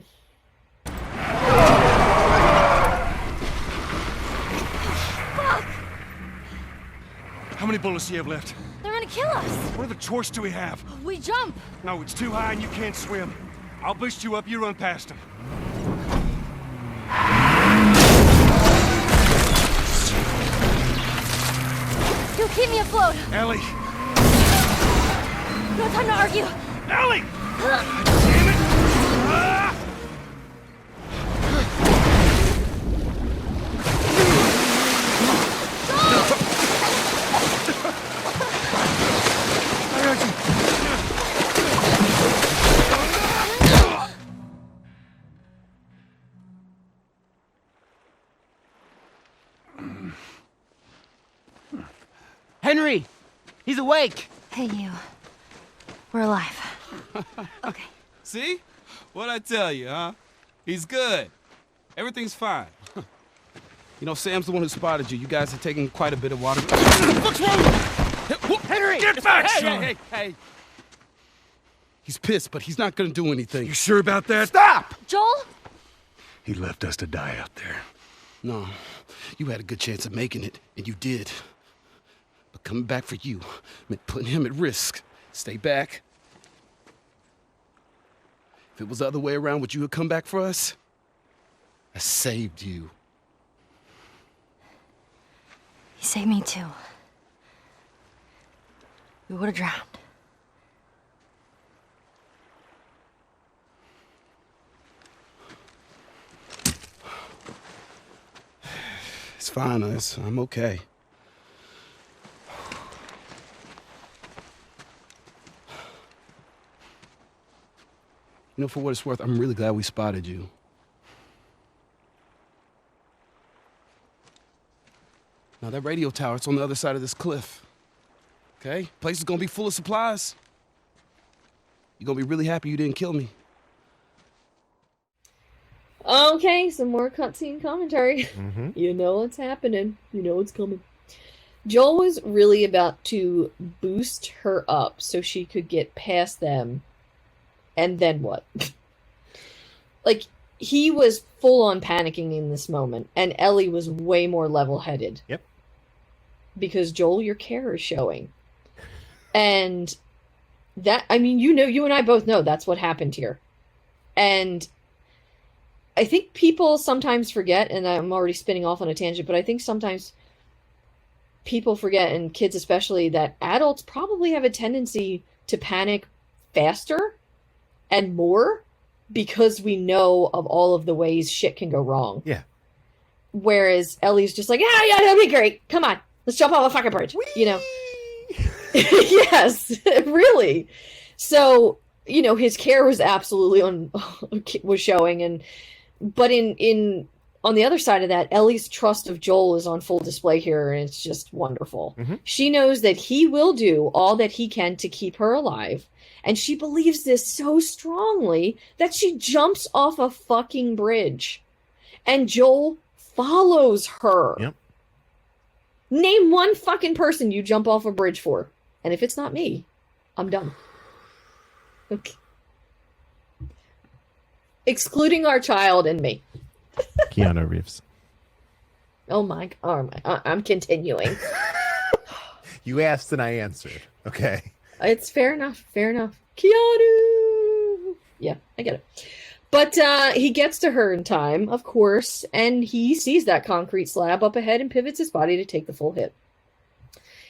Speaker 8: How many bullets do you have left?
Speaker 3: They're gonna kill us.
Speaker 8: What other choice do we have?
Speaker 3: We jump.
Speaker 8: No, it's too high and you can't swim. I'll boost you up, you run past them.
Speaker 3: You'll keep me afloat.
Speaker 8: Ellie!
Speaker 3: No time to argue.
Speaker 8: Ellie! Damn it! Ah!
Speaker 4: Henry! He's awake!
Speaker 3: Hey, you. We're alive. Okay.
Speaker 5: See? What'd I tell you, huh? He's good. Everything's fine. You know, Sam's the one who spotted you. You guys are taking quite a bit of water. What's wrong?
Speaker 4: Henry!
Speaker 8: Get back,
Speaker 5: Hey,
Speaker 8: son!
Speaker 5: hey! He's pissed, but he's not gonna do anything.
Speaker 8: You sure about that?
Speaker 5: Stop!
Speaker 3: Joel?
Speaker 6: He left us to die out there.
Speaker 5: No, you had a good chance of making it, and you did. But coming back for you meant putting him at risk. Stay back. If it was the other way around, would you have come back for us? I saved you.
Speaker 3: He saved me too. We would have drowned.
Speaker 5: It's fine, I'm okay. You know, for what it's worth, I'm really glad we spotted you. Now, that radio tower, it's on the other side of this cliff. Okay? Place is gonna be full of supplies. You're gonna be really happy you didn't kill me.
Speaker 1: Okay, some more cutscene commentary. You know what's happening. You know what's coming. Joel was really about to boost her up so she could get past them. And then what? Like, he was full on panicking in this moment, and Ellie was way more level-headed.
Speaker 2: Yep.
Speaker 1: Because, Joel, your care is showing. And that, I mean, you and I both know that's what happened here. And I think people sometimes forget, and I'm already spinning off on a tangent, but I think sometimes people forget, and kids especially, that adults probably have a tendency to panic faster and more because we know of all of the ways shit can go wrong.
Speaker 2: Yeah.
Speaker 1: Whereas Ellie's just like, yeah, that'll be great. Come on, let's jump off a fucking bridge. Whee! You know? Yes, really. So, you know, his care was absolutely was showing, but in on the other side of that, Ellie's trust of Joel is on full display here, and it's just wonderful. She knows that he will do all that he can to keep her alive, and she believes this so strongly that she jumps off a fucking bridge. And Joel follows her.
Speaker 2: Yep.
Speaker 1: Name one fucking person you jump off a bridge for. And if it's not me, I'm done. Okay. Excluding our child and me.
Speaker 2: Keanu Reeves.
Speaker 1: Oh my God. I'm continuing.
Speaker 2: You asked and I answered. Okay.
Speaker 1: It's fair enough. Fair enough. Keanu! Yeah, I get it. But he gets to her in time, of course, and he sees that concrete slab up ahead and pivots his body to take the full hit.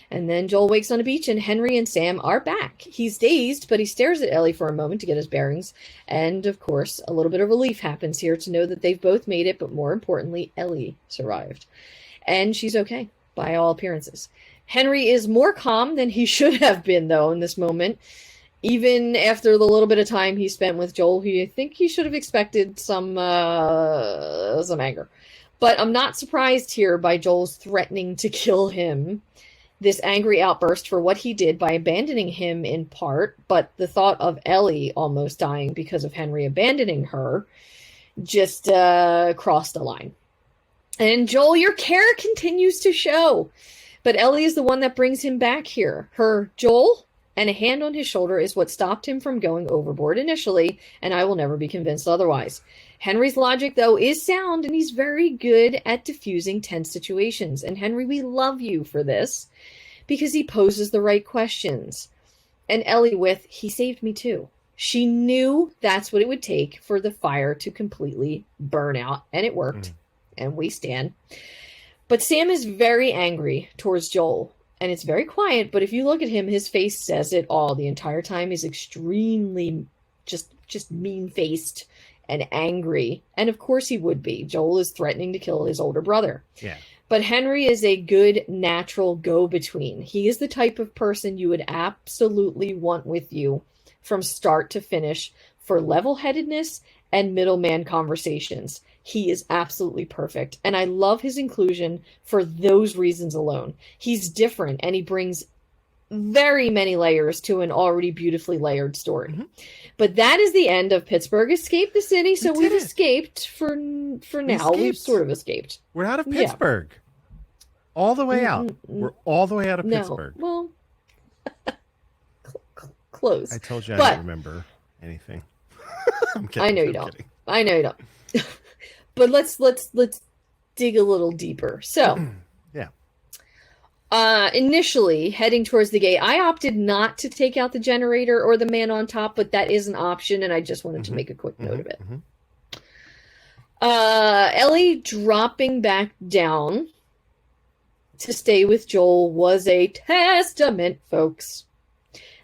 Speaker 1: And then Joel wakes on a beach, and Henry and Sam are back. He's dazed, but he stares at Ellie for a moment to get his bearings. And, of course, a little bit of relief happens here to know that they've both made it, but more importantly, Ellie survived. And she's okay, by all appearances. Henry is more calm than he should have been, though, in this moment. Even after the little bit of time he spent with Joel, I think he should have expected some anger. But I'm not surprised here by Joel's threatening to kill him. This angry outburst for what he did by abandoning him in part, but the thought of Ellie almost dying because of Henry abandoning her just crossed the line. And Joel, your care continues to show. But Ellie is the one that brings him back here. Her Joel and a hand on his shoulder is what stopped him from going overboard initially, and I will never be convinced otherwise. Henry's logic, though, is sound, and he's very good at diffusing tense situations. And Henry, we love you for this, because he poses the right questions. And Ellie with, he saved me too. She knew that's what it would take for the fire to completely burn out, and it worked, and we stand. But Sam is very angry towards Joel. And it's very quiet, but if you look at him, his face says it all. The entire time he's extremely just mean-faced and angry. And of course he would be. Joel is threatening to kill his older brother.
Speaker 2: Yeah.
Speaker 1: But Henry is a good, natural go-between. He is the type of person you would absolutely want with you from start to finish for level-headedness and middleman conversations. He is absolutely perfect. And I love his inclusion for those reasons alone. He's different, and he brings very many layers to an already beautifully layered story. But that is the end of Pittsburgh Escape the City. So we've escaped for now. We've sort of escaped.
Speaker 2: We're out of Pittsburgh. All the way out. We're all the way out of Pittsburgh.
Speaker 1: Well, close.
Speaker 2: I told you I don't remember anything. I'm kidding.
Speaker 1: I know you don't. I know you don't. But let's dig a little deeper. So, initially heading towards the gate, I opted not to take out the generator or the man on top, but that is an option, and I just wanted to make a quick note of it. Ellie dropping back down to stay with Joel was a testament, folks.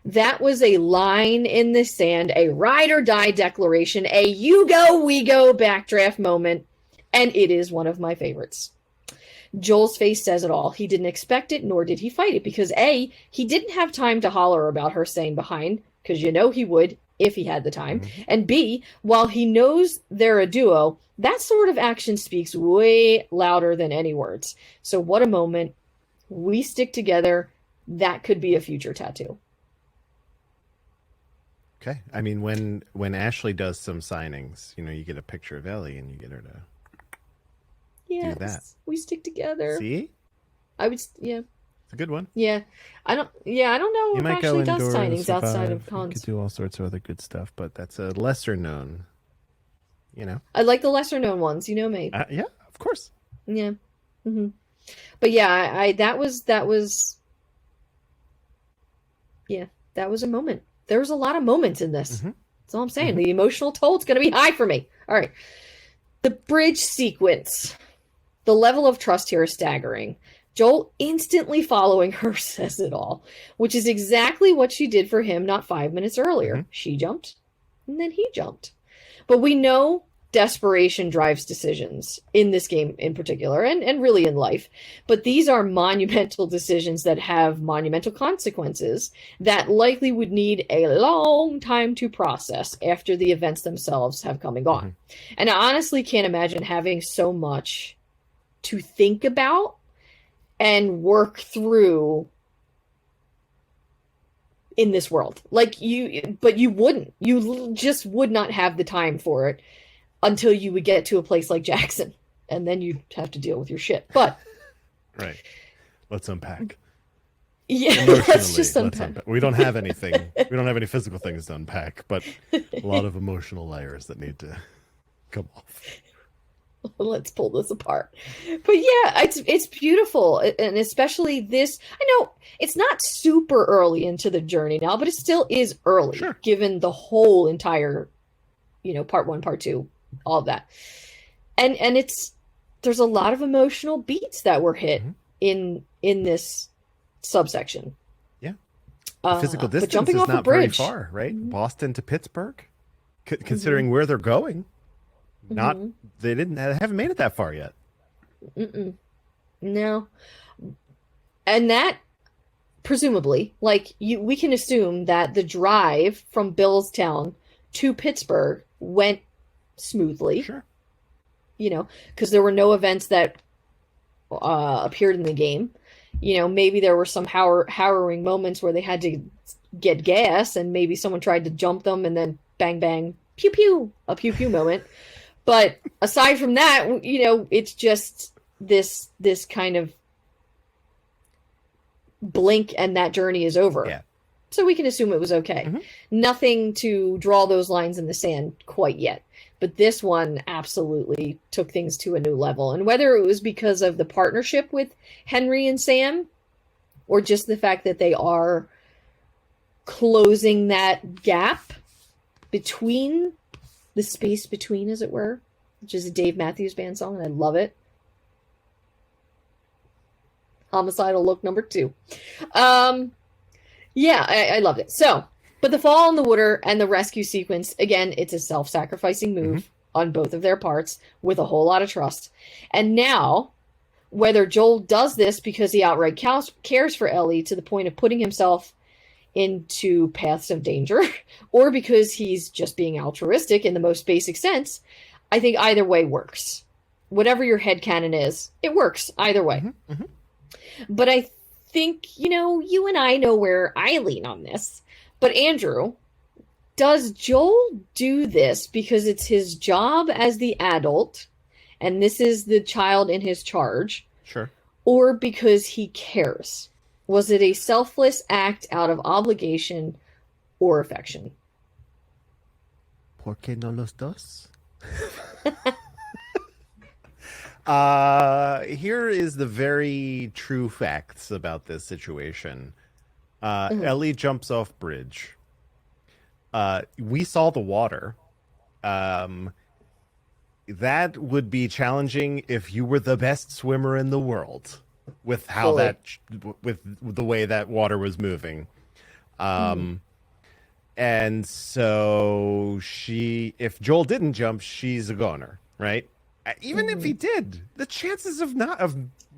Speaker 1: That was a line in the sand, a ride or die declaration, a you go, we go backdraft moment, and it is one of my favorites. Joel's face says it all. He didn't expect it, nor did he fight it, because A, he didn't have time to holler about her staying behind, because you know he would if he had the time, and B, while he knows they're a duo, that sort of action speaks way louder than any words. So what a moment. We stick together. That could be a future tattoo.
Speaker 2: Okay. I mean, when Ashley does some signings, you get a picture of Ellie and you get her to do that.
Speaker 1: We stick together.
Speaker 2: See?
Speaker 1: I would,
Speaker 2: It's a good one.
Speaker 1: Yeah. I don't know if Ashley does signings outside of cons.
Speaker 2: You could do all sorts of other good stuff, but that's a lesser known,
Speaker 1: I like the lesser known ones, you know me.
Speaker 2: Yeah, of course.
Speaker 1: Yeah. But yeah, that was a moment. There was a lot of moments in this. That's all I'm saying. The emotional toll's going to be high for me. All right. The bridge sequence. The level of trust here is staggering. Joel instantly following her says it all, which is exactly what she did for him not 5 minutes earlier. She jumped, and then he jumped. But we know desperation drives decisions in this game in particular, and really in life. But these are monumental decisions that have monumental consequences that likely would need a long time to process after the events themselves have come and gone. Mm-hmm. And I honestly can't imagine having so much to think about and work through in this world. Like you just would not have the time for it until you would get to a place like Jackson, and then you'd have to deal with your shit. But
Speaker 2: right, let's unpack.
Speaker 1: Yeah, let's just unpack.
Speaker 2: We don't have anything. We don't have any physical things to unpack, but a lot of emotional layers that need to come off.
Speaker 1: Let's pull this apart. But yeah, it's beautiful, and especially this. I know it's not super early into the journey now, but it still is early, sure, given the whole entire, part 1, part 2, all of that. And there's a lot of emotional beats that were hit in this subsection.
Speaker 2: Yeah. The physical distance jumping is not very far, right? Mm-hmm. Boston to Pittsburgh, considering where they're going. They haven't made it that far yet. No. And that, presumably, we can assume that the drive from Billstown to Pittsburgh went smoothly. Sure.
Speaker 1: Because there were no events that appeared in the game. Maybe there were some harrowing moments where they had to get gas, and maybe someone tried to jump them, and then bang, bang, pew, pew, a pew, pew moment. But aside from that, it's just this kind of blink, and that journey is over.
Speaker 2: Yeah.
Speaker 1: So we can assume it was okay. Mm-hmm. Nothing to draw those lines in the sand quite yet. But this one absolutely took things to a new level. And whether it was because of the partnership with Henry and Sam, or just the fact that they are closing that gap between, the space between, as it were, which is a Dave Matthews Band song, and I love it. Homicidal Look number 2. Yeah, I loved it. So, but the fall in the water and the rescue sequence, again, it's a self-sacrificing move on both of their parts with a whole lot of trust. And now, whether Joel does this because he outright cares for Ellie to the point of putting himself into paths of danger, or because he's just being altruistic in the most basic sense, I think either way works. Whatever your headcanon is, it works either way. But I think, you and I know where I lean on this. But Andrew, does Joel do this because it's his job as the adult, and this is the child in his charge?
Speaker 2: Sure.
Speaker 1: Or because he cares? Was it a selfless act out of obligation or affection?
Speaker 2: ¿Por qué no los dos? Here is the very true facts about this situation. Ellie jumps off bridge. We saw the water. That would be challenging if you were the best swimmer in the world, with how with the way that water was moving. And so if Joel didn't jump, she's a goner, right? Even if he did, the chances of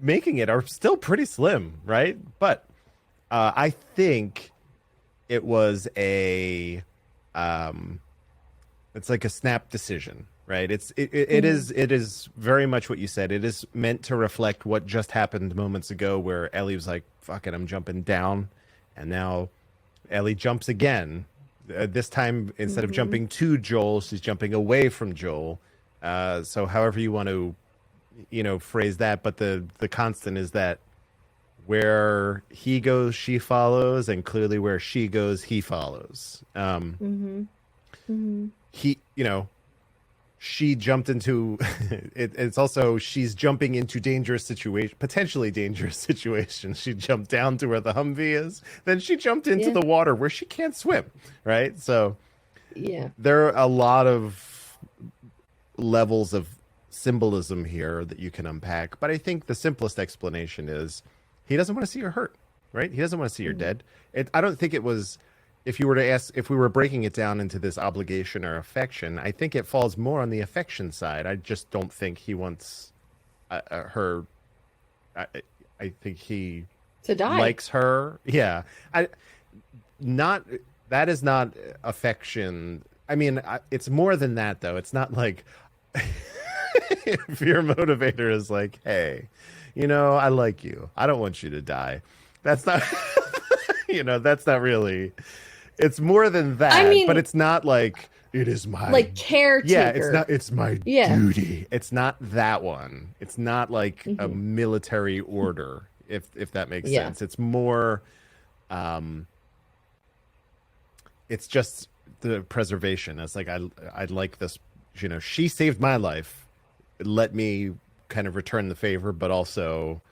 Speaker 2: making it are still pretty slim, right? But I think it was it's like a snap decision, right? It is very much what you said. It is meant to reflect what just happened moments ago, where Ellie was like, "Fuck it, I'm jumping down," and now Ellie jumps again. This time, instead of jumping to Joel, she's jumping away from Joel. So however you want to, phrase that, but the constant is that where he goes, she follows, and clearly where she goes, he follows. She jumped into it's also, she's jumping into potentially dangerous situations. She jumped down to where the Humvee is, then she jumped into the water where she can't swim, right? So there are a lot of levels of symbolism here that you can unpack, but I think the simplest explanation is he doesn't want to see her hurt, right? He doesn't want to see her dead. I don't think it was if you were to ask, if we were breaking it down into this obligation or affection, I think it falls more on the affection side. I just don't think he wants her. I think he
Speaker 1: To die.
Speaker 2: likes her. Yeah, not that is not affection. I mean, it's more than that, though. It's not like if your motivator is like, hey, you know, I like you. I don't want you to die. That's not, you know, that's not really. It's more than that.
Speaker 1: I mean,
Speaker 2: but it's not like it is my
Speaker 1: like caretaker.
Speaker 2: Yeah, it's not. It's my duty. It's not that one. It's not like a military order. If that makes sense. It's more. It's just the preservation. It's like I'd like this. You know, she saved my life. Let me kind of return the favor, but also,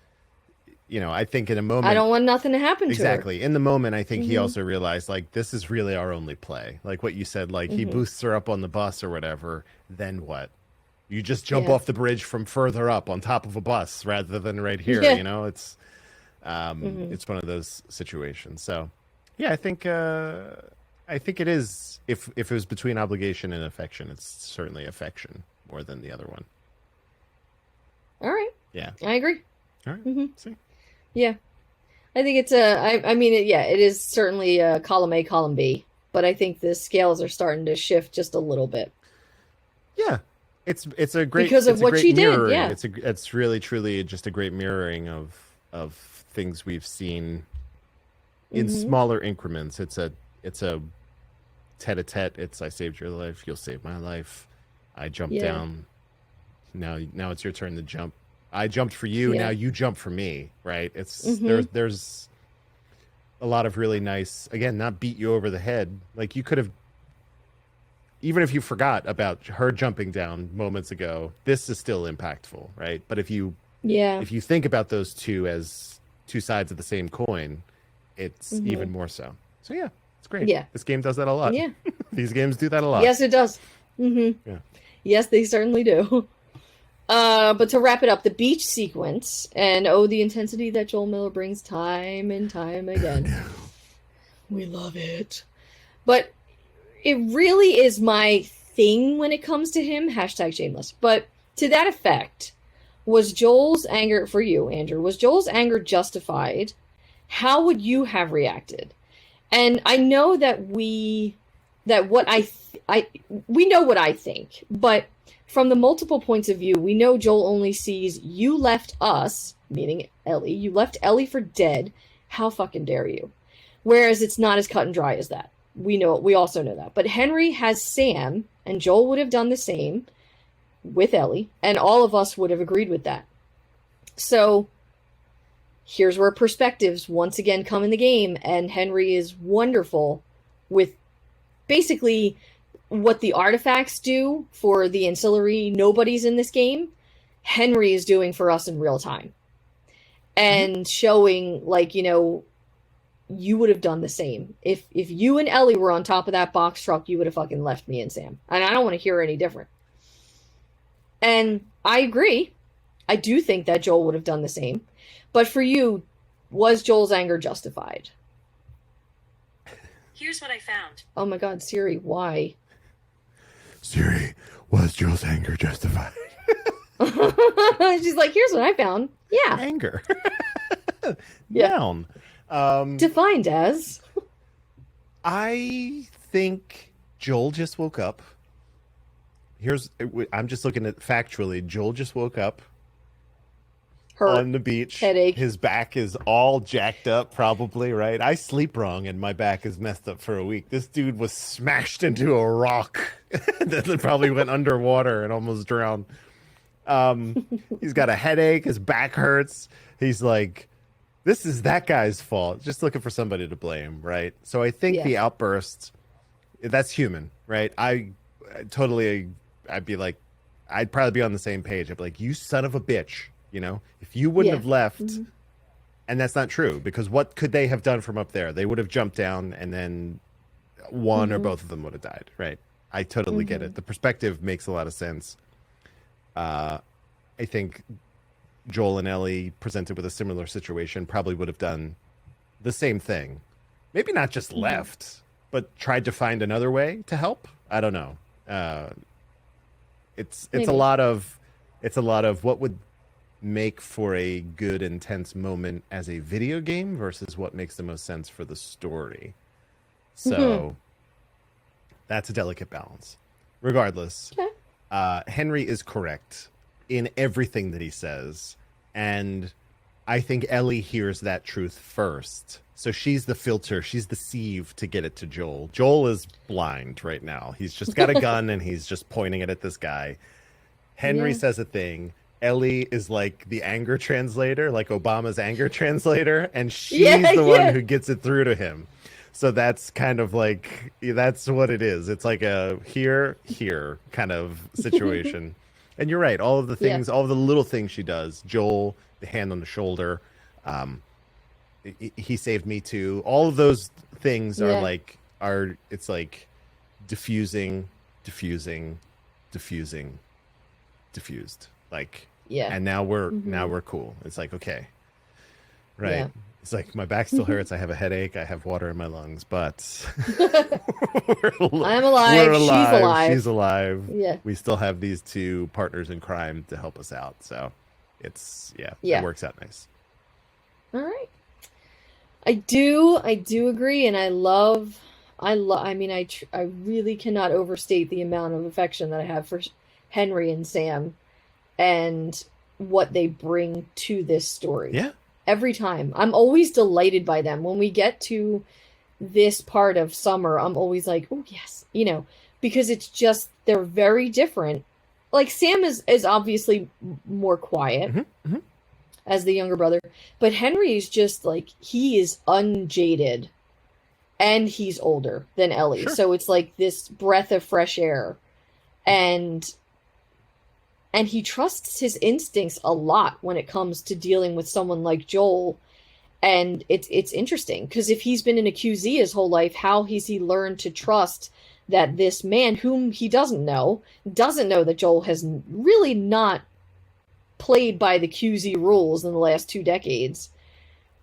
Speaker 2: you know, I think in a moment
Speaker 1: I don't want nothing to happen to her.
Speaker 2: Exactly. In the moment, I think he also realized, like, this is really our only play. Like what you said, like he boosts her up on the bus or whatever. Then what? You just jump off the bridge from further up on top of a bus rather than right here. You know, it's one of those situations. So, yeah, I think it is. If it was between obligation and affection, it's certainly affection more than the other one.
Speaker 1: All right.
Speaker 2: Yeah,
Speaker 1: I agree.
Speaker 2: all right. See.
Speaker 1: Yeah. I think it's I mean, it is certainly a column A, column B, but I think the scales are starting to shift just a little bit.
Speaker 2: Yeah. It's a great
Speaker 1: because of what she did. Yeah.
Speaker 2: It's really truly just a great mirroring of things we've seen in smaller increments. It's a tete-a-tete. It's I saved your life, you'll save my life. I jumped down. Now it's your turn to jump. I jumped for you. Now you jump for me. Right. It's there's a lot of really nice, again, not beat you over the head. Like you could have, even if you forgot about her jumping down moments ago, this is still impactful. Right. But if you think about those two as two sides of the same coin, it's even more so. So yeah, it's great.
Speaker 1: Yeah.
Speaker 2: This game does that a lot.
Speaker 1: Yeah.
Speaker 2: These games do that a lot.
Speaker 1: Yes, it does. Yeah. Yes, they certainly do. But to wrap it up, the beach sequence, and the intensity that Joel Miller brings time and time again. We love it. But it really is my thing when it comes to him. #shameless. But to that effect, was Joel's anger, for you, Andrew, was Joel's anger justified? How would you have reacted? And I know that we know what I think, but from the multiple points of view, we know Joel only sees you left us, meaning Ellie, you left Ellie for dead. How fucking dare you? Whereas it's not as cut and dry as that. We also know that. But Henry has Sam, and Joel would have done the same with Ellie, and all of us would have agreed with that. So here's where perspectives once again come in the game, and Henry is wonderful with basically what the artifacts do for the ancillary nobodies in this game. Henry is doing for us in real time. And showing, like, you know, you would have done the same. If you and Ellie were on top of that box truck, you would have fucking left me and Sam. And I don't want to hear any different. And I agree. I do think that Joel would have done the same. But for you, was Joel's anger justified?
Speaker 9: Here's what I found.
Speaker 1: Oh my God, Siri, why?
Speaker 2: Siri, was Joel's anger justified?
Speaker 1: She's like, here's what I found. Yeah.
Speaker 2: Anger.
Speaker 1: Yeah.
Speaker 2: Down.
Speaker 1: Defined as?
Speaker 2: I think Joel just woke up. I'm just looking at factually. Joel just woke up. On the beach.
Speaker 1: Headache.
Speaker 2: His back is all jacked up, probably, right? I sleep wrong and my back is messed up for a week. This dude was smashed into a rock that probably went underwater and almost drowned. He's got a headache. His back hurts. He's like, this is that guy's fault. Just looking for somebody to blame, right? So I think the outburst, that's human, right? I'd be like, I'd probably be on the same page. I'd be like, you son of a bitch. You know, if you wouldn't have left, and that's not true, because what could they have done from up there? They would have jumped down and then one or both of them would have died, right? I totally get it. The perspective makes a lot of sense. I think Joel and Ellie, presented with a similar situation, probably would have done the same thing. Maybe not just left, but tried to find another way to help. I don't know. It's a lot of what would make for a good, intense moment as a video game versus what makes the most sense for the story. So that's a delicate balance. Regardless, Henry is correct in everything that he says. And I think Ellie hears that truth first. So she's the filter. She's the sieve to get it to Joel. Joel is blind right now. He's just got a gun and he's just pointing it at this guy. Henry says a thing. Ellie is like the anger translator, like Obama's anger translator. And she's the one who gets it through to him. So that's kind of like, that's what it is. It's like a here kind of situation. And you're right. All of the things, all of the little things she does, Joel, the hand on the shoulder, he saved me too. All of those things it's like diffusing, diffused. Like, and now we're cool. It's like, okay. Right. Yeah. It's like my back still hurts. I have a headache. I have water in my lungs, but
Speaker 1: I'm alive. She's alive.
Speaker 2: She's alive.
Speaker 1: Yeah.
Speaker 2: We still have these two partners in crime to help us out. So it's, it works out nice.
Speaker 1: All right. I do agree. And I really cannot overstate the amount of affection that I have for Henry and Sam and what they bring to this story.
Speaker 2: Yeah.
Speaker 1: Every time. I'm always delighted by them. When we get to this part of Summer, I'm always like, oh, yes. Because it's just, they're very different. Like, Sam is obviously more quiet as the younger brother. But Henry is just, like, he is unjaded. And he's older than Ellie. Sure. So it's like this breath of fresh air. And he trusts his instincts a lot when it comes to dealing with someone like Joel. And it's interesting because if he's been in a QZ his whole life, how has he learned to trust that this man whom he doesn't know that Joel has really not played by the QZ rules in the last 2 decades,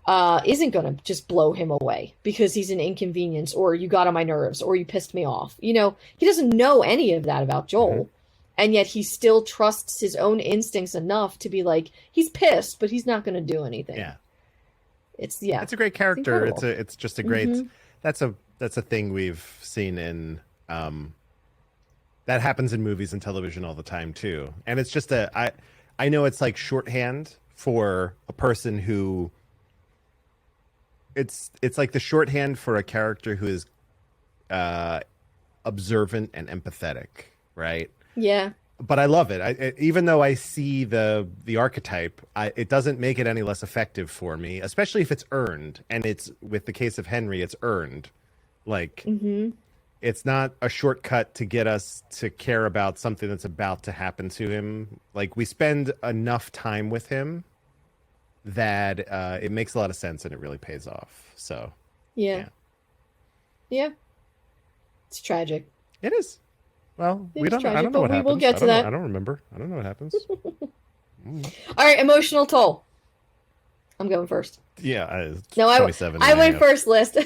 Speaker 1: isn't going to just blow him away because he's an inconvenience or you got on my nerves or you pissed me off. He doesn't know any of that about Joel. And yet he still trusts his own instincts enough to be like, he's pissed, but he's not going to do anything.
Speaker 2: Yeah.
Speaker 1: It's
Speaker 2: a great character. It's just a great, that's a thing we've seen in, that happens in movies and television all the time too. And it's just I know it's like shorthand for a person who it's like the shorthand for a character who is, observant and empathetic. Right.
Speaker 1: Yeah.
Speaker 2: But I love it. Even though I see the archetype, it doesn't make it any less effective for me, especially if it's earned. And it's, with the case of Henry, it's earned. Like, it's not a shortcut to get us to care about something that's about to happen to him. Like, we spend enough time with him that it makes a lot of sense and it really pays off. So,
Speaker 1: yeah. It's tragic.
Speaker 2: It is. Well, I don't know what happens.
Speaker 1: We'll get to that.
Speaker 2: I don't remember. I don't know what happens.
Speaker 1: All right, emotional toll. I'm going first.
Speaker 2: Yeah,
Speaker 1: 27. I went first list.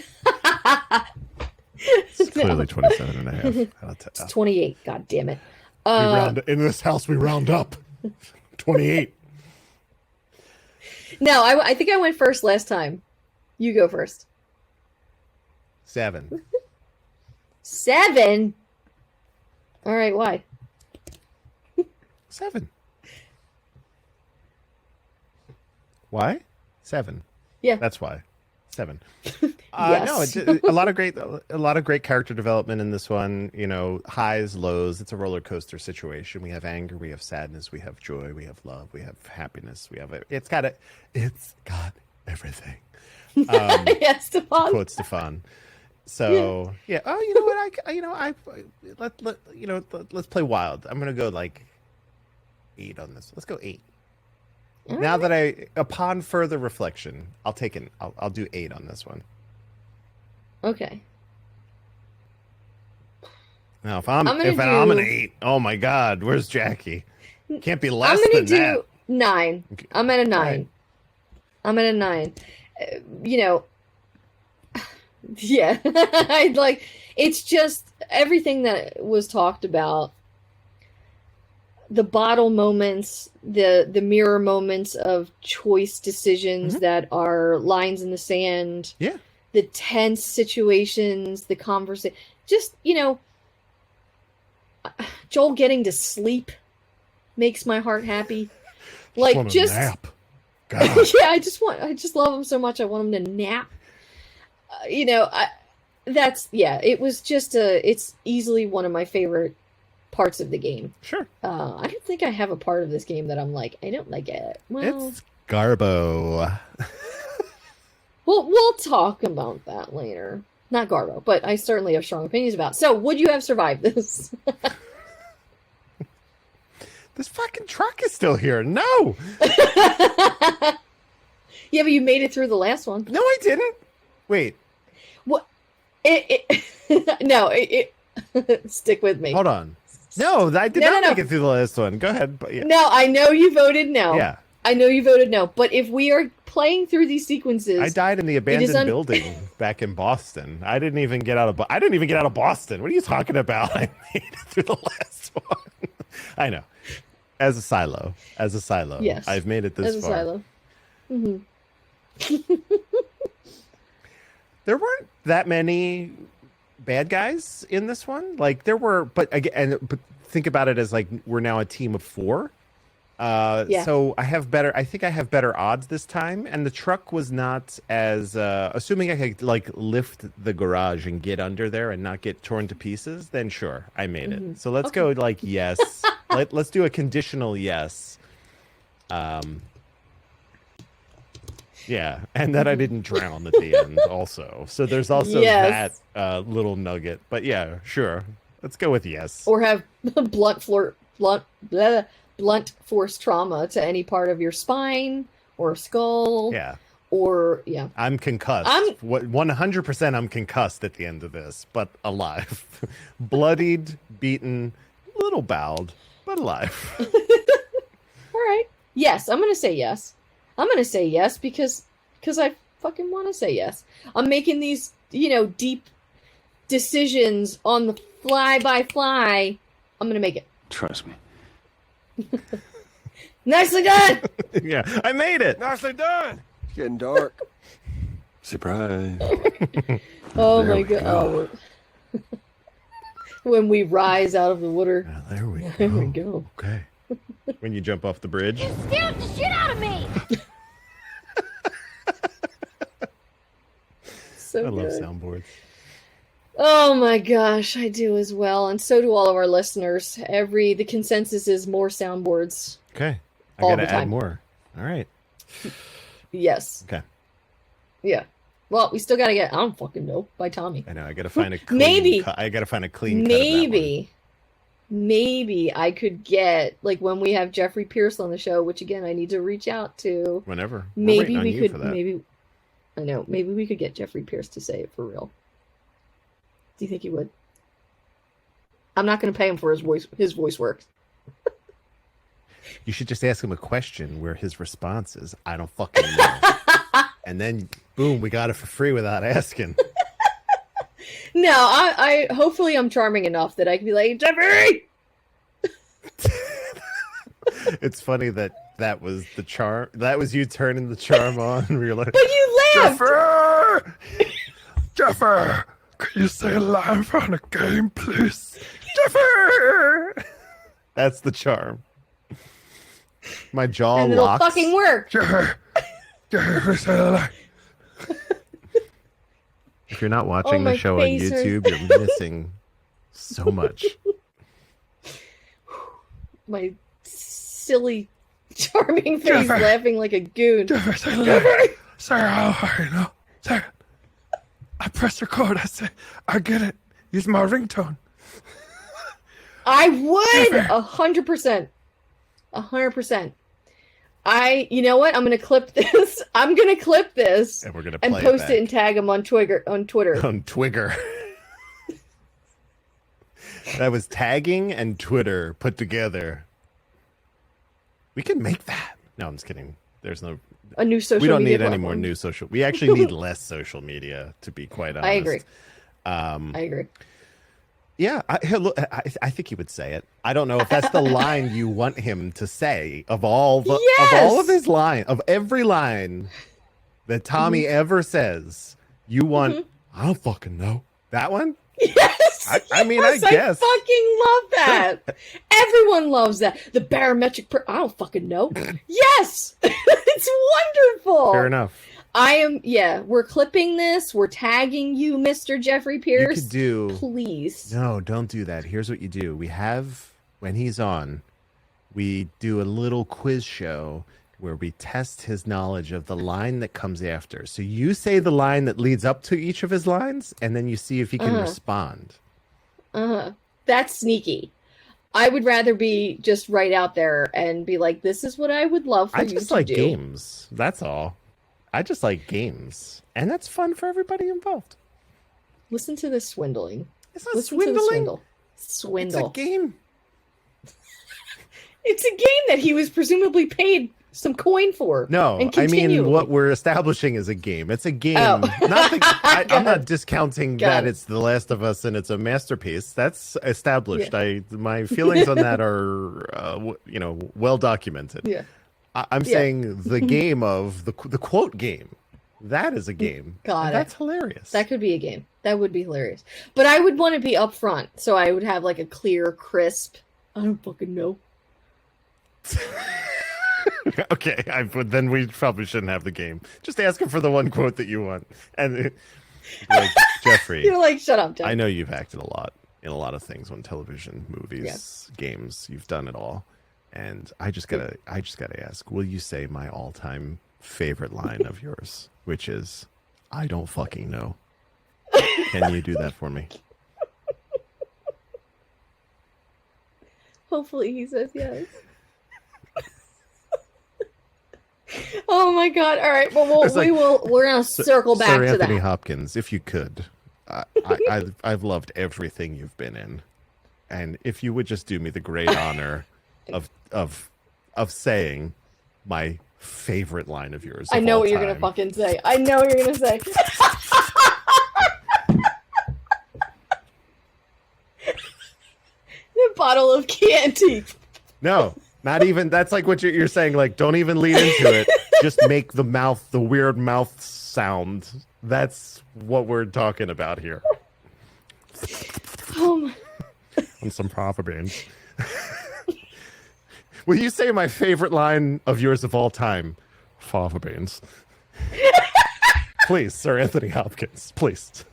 Speaker 2: It's clearly 27 and a half.
Speaker 1: It's 28. God damn it.
Speaker 2: In this house, we round up. 28.
Speaker 1: No, I think I went first last time. You go first.
Speaker 2: 7.
Speaker 1: 7? All right, why?
Speaker 2: 7. Why? 7.
Speaker 1: Yeah,
Speaker 2: that's why. 7.
Speaker 1: Yes.
Speaker 2: No, a lot of great character development in this one. Highs, lows. It's a roller coaster situation. We have anger, we have sadness, we have joy, we have love, we have happiness. It's got everything.
Speaker 1: Yes, Stefan.
Speaker 2: To quote Stefan. So yeah. Oh, you know what? Let's play wild. I'm gonna go like 8 on this. Let's go 8. All now right. That upon further reflection, I'll do 8 on this one.
Speaker 1: Okay.
Speaker 2: Now, if I'm an 8, oh my God, where's Jackie? Can't be less than that.
Speaker 1: I'm gonna do 9. I'm at a 9. Right. I'm at a 9. Yeah. I'd like, it's just everything that was talked about. The bottle moments, the mirror moments of choice decisions that are lines in the sand.
Speaker 2: Yeah.
Speaker 1: The tense situations, the conversation. Just, Joel getting to sleep makes my heart happy. Like,
Speaker 2: want a
Speaker 1: just
Speaker 2: nap.
Speaker 1: yeah, I just love him so much. I want him to nap. It was just it's easily one of my favorite parts of the game.
Speaker 2: Sure.
Speaker 1: I don't think I have a part of this game that I'm like, I don't like it. Well,
Speaker 2: It's Garbo.
Speaker 1: we'll talk about that later. Not Garbo, but I certainly have strong opinions about. So, would you have survived this?
Speaker 2: This fucking truck is still here. No.
Speaker 1: Yeah, but you made it through the last one.
Speaker 2: No, I didn't. Wait.
Speaker 1: What? Stick with me.
Speaker 2: Hold on. No, I did not make it through the last one. Go ahead. But yeah.
Speaker 1: No, I know you voted no.
Speaker 2: Yeah.
Speaker 1: I know you voted no. But if we are playing through these sequences,
Speaker 2: I died in the abandoned building back in Boston. I didn't even get out of Boston. What are you talking about? I made it through the last one. I know. As a silo.
Speaker 1: Yes.
Speaker 2: I've made it this far.
Speaker 1: As a silo. Mm-hmm.
Speaker 2: There weren't that many bad guys in this one. Like there were, but think about it as like we're now a team of 4. So I think I have better odds this time. And the truck was not as assuming I could like lift the garage and get under there and not get torn to pieces, then sure, I made it. So let's go like yes. Let's do a conditional yes. Yeah, and that I didn't drown at the end also. So there's also that little nugget. But yeah, sure. Let's go with yes.
Speaker 1: Or have blunt force trauma to any part of your spine or skull.
Speaker 2: Yeah.
Speaker 1: Or, yeah.
Speaker 2: I'm concussed. 100% I'm concussed at the end of this, but alive. Bloodied, beaten, a little bowed, but alive.
Speaker 1: All right. Yes, I'm going to say yes. I'm going to say yes because I fucking want to say yes. I'm making these, deep decisions on the fly by fly. I'm going to make it.
Speaker 6: Trust me.
Speaker 1: Nicely done!
Speaker 2: Yeah, I made it.
Speaker 8: Nicely done.
Speaker 7: It's getting dark.
Speaker 6: Surprise.
Speaker 1: Oh
Speaker 6: There
Speaker 1: my
Speaker 6: we
Speaker 1: god.
Speaker 6: go.
Speaker 1: Oh. When we rise out of the water.
Speaker 2: There we
Speaker 1: There we go.
Speaker 2: Okay. When you jump off the bridge.
Speaker 3: You scared the shit out of me!
Speaker 1: So
Speaker 2: I love
Speaker 1: good.
Speaker 2: soundboards.
Speaker 1: Oh my gosh, I do as well, and so do all of our listeners. The consensus is more soundboards.
Speaker 2: Okay. I
Speaker 1: All
Speaker 2: gotta
Speaker 1: the
Speaker 2: add
Speaker 1: time.
Speaker 2: more. All right.
Speaker 1: Yes.
Speaker 2: Okay.
Speaker 1: Yeah. Well, we still gotta get. I don't fucking know. By Tommy.
Speaker 2: I know. I gotta find a clean
Speaker 1: Maybe.
Speaker 2: I gotta find a clean cut of that
Speaker 1: Maybe I could get like when we have Jeffrey Pierce on the show, which again I need to reach out to.
Speaker 2: one. Whenever. We're
Speaker 1: Maybe
Speaker 2: waiting on
Speaker 1: we
Speaker 2: you
Speaker 1: could.
Speaker 2: for that.
Speaker 1: Maybe we could get Jeffrey Pierce to say it for real. Do you think he would? I'm not going to pay him for his voice. His voice works.
Speaker 2: You should just ask him a question where his response is, "I don't fucking know," and then boom, we got it for free without asking.
Speaker 1: No, I hopefully I'm charming enough that I can be like, Jeffrey!
Speaker 2: It's funny that was the charm. That was you turning the charm on. Where you're like,
Speaker 1: But you laughed!
Speaker 8: Jeffer! Jeffer! Can you say a line from the game, please? Jeffer!
Speaker 2: that's the charm. My jaw
Speaker 1: And it'll
Speaker 2: locks.
Speaker 1: fucking work.
Speaker 8: Jeffer! Jeffer, say a line.
Speaker 2: If you're not watching
Speaker 1: my
Speaker 2: the show on
Speaker 1: face hurts.
Speaker 2: YouTube, you're missing so much.
Speaker 1: My silly, charming face
Speaker 8: Jeffer!
Speaker 1: laughing like a goon.
Speaker 8: Jeffer, say a line. Say how you know. Say it. I press record. I say, I get it. Use my ringtone.
Speaker 1: I would!
Speaker 8: Jeffer!
Speaker 1: 100%. 100%. You know what? I'm gonna clip this. I'm gonna clip this
Speaker 2: And we're gonna
Speaker 1: and
Speaker 2: play
Speaker 1: post
Speaker 2: back.
Speaker 1: it and tag him on Twitter.
Speaker 2: On Twigger. That was tagging and Twitter put together. We can make that. No, I'm just kidding. There's no
Speaker 1: a new social.
Speaker 2: We don't
Speaker 1: media
Speaker 2: need any
Speaker 1: platform.
Speaker 2: more new social. We actually need less social media, to be quite honest.
Speaker 1: I agree. I agree.
Speaker 2: Yeah, I think he would say it. I don't know if that's the line you want him to say of all of his line, of every line that Tommy ever says. You want? I don't fucking know that one.
Speaker 1: Yes.
Speaker 2: I mean, I guess.
Speaker 1: I fucking love that. Everyone loves that. The barometric. I don't fucking know. Yes, it's wonderful.
Speaker 2: Fair enough.
Speaker 1: We're clipping this. We're tagging you, Mr. Jeffrey Pierce.
Speaker 2: You could do.
Speaker 1: Please.
Speaker 2: No, don't do that. Here's what you do. We have, when he's on, we do a little quiz show where we test his knowledge of the line that comes after. So you say the line that leads up to each of his lines, and then you see if he can respond.
Speaker 1: That's sneaky. I would rather be just right out there and be like, this is what I would love for you to do. I just
Speaker 2: like games. That's all. I just like games. And that's fun for everybody involved.
Speaker 1: Listen to this swindling.
Speaker 2: It's not swindling.
Speaker 1: Swindle.
Speaker 2: It's a game.
Speaker 1: It's a game that he was presumably paid some coin for.
Speaker 2: No, I mean, what we're establishing is a game. It's a game. I'm not discounting that it's The Last of Us and it's a masterpiece. That's established. Yeah. My feelings on that are, well documented.
Speaker 1: Yeah.
Speaker 2: I'm saying the game of the quote game. That is a game. That's hilarious.
Speaker 1: That could be a game. That would be hilarious. But I would want to be upfront, so I would have like a clear, crisp. I don't fucking know.
Speaker 2: Okay, then we probably shouldn't have the game. Just ask him for the one quote that you want, and like Jeffrey,
Speaker 1: you're like, shut up, Jeff.
Speaker 2: I know you've acted a lot in a lot of things on television, movies, games. You've done it all, and I just gotta ask: will you say my all-time favorite line of yours, which is, "I don't fucking know"? Can you do that for me?
Speaker 1: Hopefully, he says yes. Oh my god! All right, well, we're gonna circle back
Speaker 2: Sir
Speaker 1: to
Speaker 2: Anthony
Speaker 1: that.
Speaker 2: Hopkins, if you could, I've loved everything you've been in, and if you would just do me the great honor of saying my favorite line of yours.
Speaker 1: I know what you're gonna fucking say. I know what you're gonna say. The bottle of Chianti.
Speaker 2: No. Not even, that's like what you're saying, like, don't even lean into it. Just make the weird mouth sound. That's what we're talking about here. On some proper beans. Will you say my favorite line of yours of all time? Fava beans. Please, Sir Anthony Hopkins, please.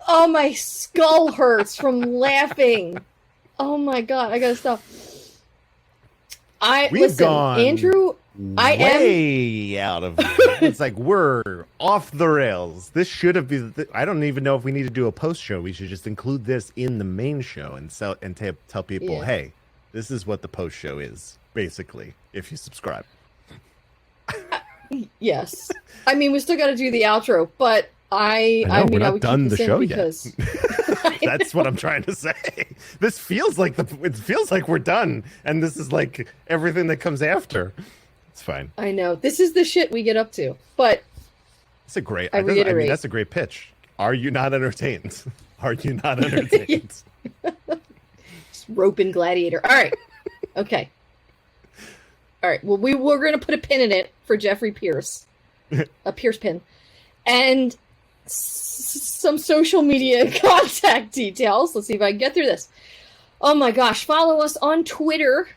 Speaker 1: Oh, my skull hurts from laughing. Oh my god, I gotta stop. Andrew.
Speaker 2: Way out of it's like we're off the rails. This should have been. I don't even know if we need to do a post show. We should just include this in the main show and tell people, hey, this is what the post show is, basically, if you subscribe.
Speaker 1: Yes, I mean we still got to do the outro, but we're not
Speaker 2: done the show
Speaker 1: because...
Speaker 2: yet. That's what I'm trying to say. This feels like we're done, and this is like everything that comes after. It's fine.
Speaker 1: I know this is the shit we get up to, but
Speaker 2: it's a great.
Speaker 1: I mean,
Speaker 2: that's a great pitch. Are you not entertained? Are you not entertained?
Speaker 1: Just roping gladiator. All right. Okay. All right. Well, we're going to put a pin in it for Jeffrey Pierce, a Pierce pin, and some social media contact details. Let's see if I can get through this. Oh my gosh. Follow us on Twitter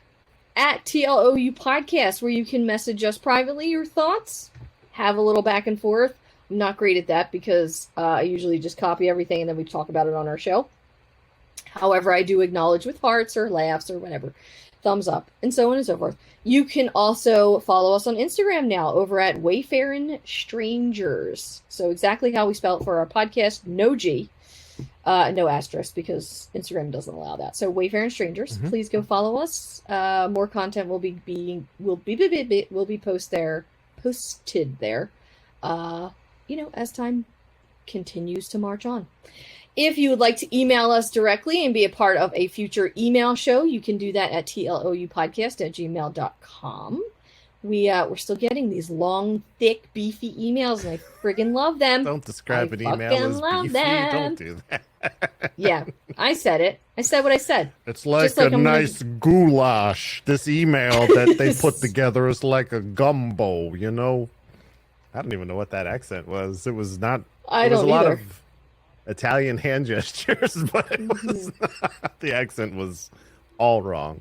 Speaker 1: at TLOU Podcast, where you can message us privately your thoughts, have a little back and forth. I'm not great at that because I usually just copy everything and then we talk about it on our show. However, I do acknowledge with hearts or laughs or whatever, thumbs up, and so on and so forth. You can also follow us on Instagram now over at Wayfarin Strangers. So exactly how we spell it for our podcast, no G, no asterisk, because Instagram doesn't allow that. So Wayfarin Strangers, please go follow us. More content will be posted there. As time continues to march on. If you would like to email us directly and be a part of a future email show, you can do that at tloupodcast@gmail.com. We're still getting these long, thick, beefy emails, and I friggin' love them.
Speaker 2: Don't describe an email
Speaker 1: fucking
Speaker 2: as
Speaker 1: love
Speaker 2: beefy.
Speaker 1: them.
Speaker 2: Don't do that.
Speaker 1: Yeah, I said it. I said what I said.
Speaker 2: It's like
Speaker 1: Just like
Speaker 2: a
Speaker 1: I'm gonna-
Speaker 2: nice goulash. This email that they put together is like a gumbo, you know? I don't even know what that accent was. It was not...
Speaker 1: I
Speaker 2: There was
Speaker 1: don't
Speaker 2: a lot
Speaker 1: either.
Speaker 2: of Italian hand gestures, but it was not, the accent was all wrong.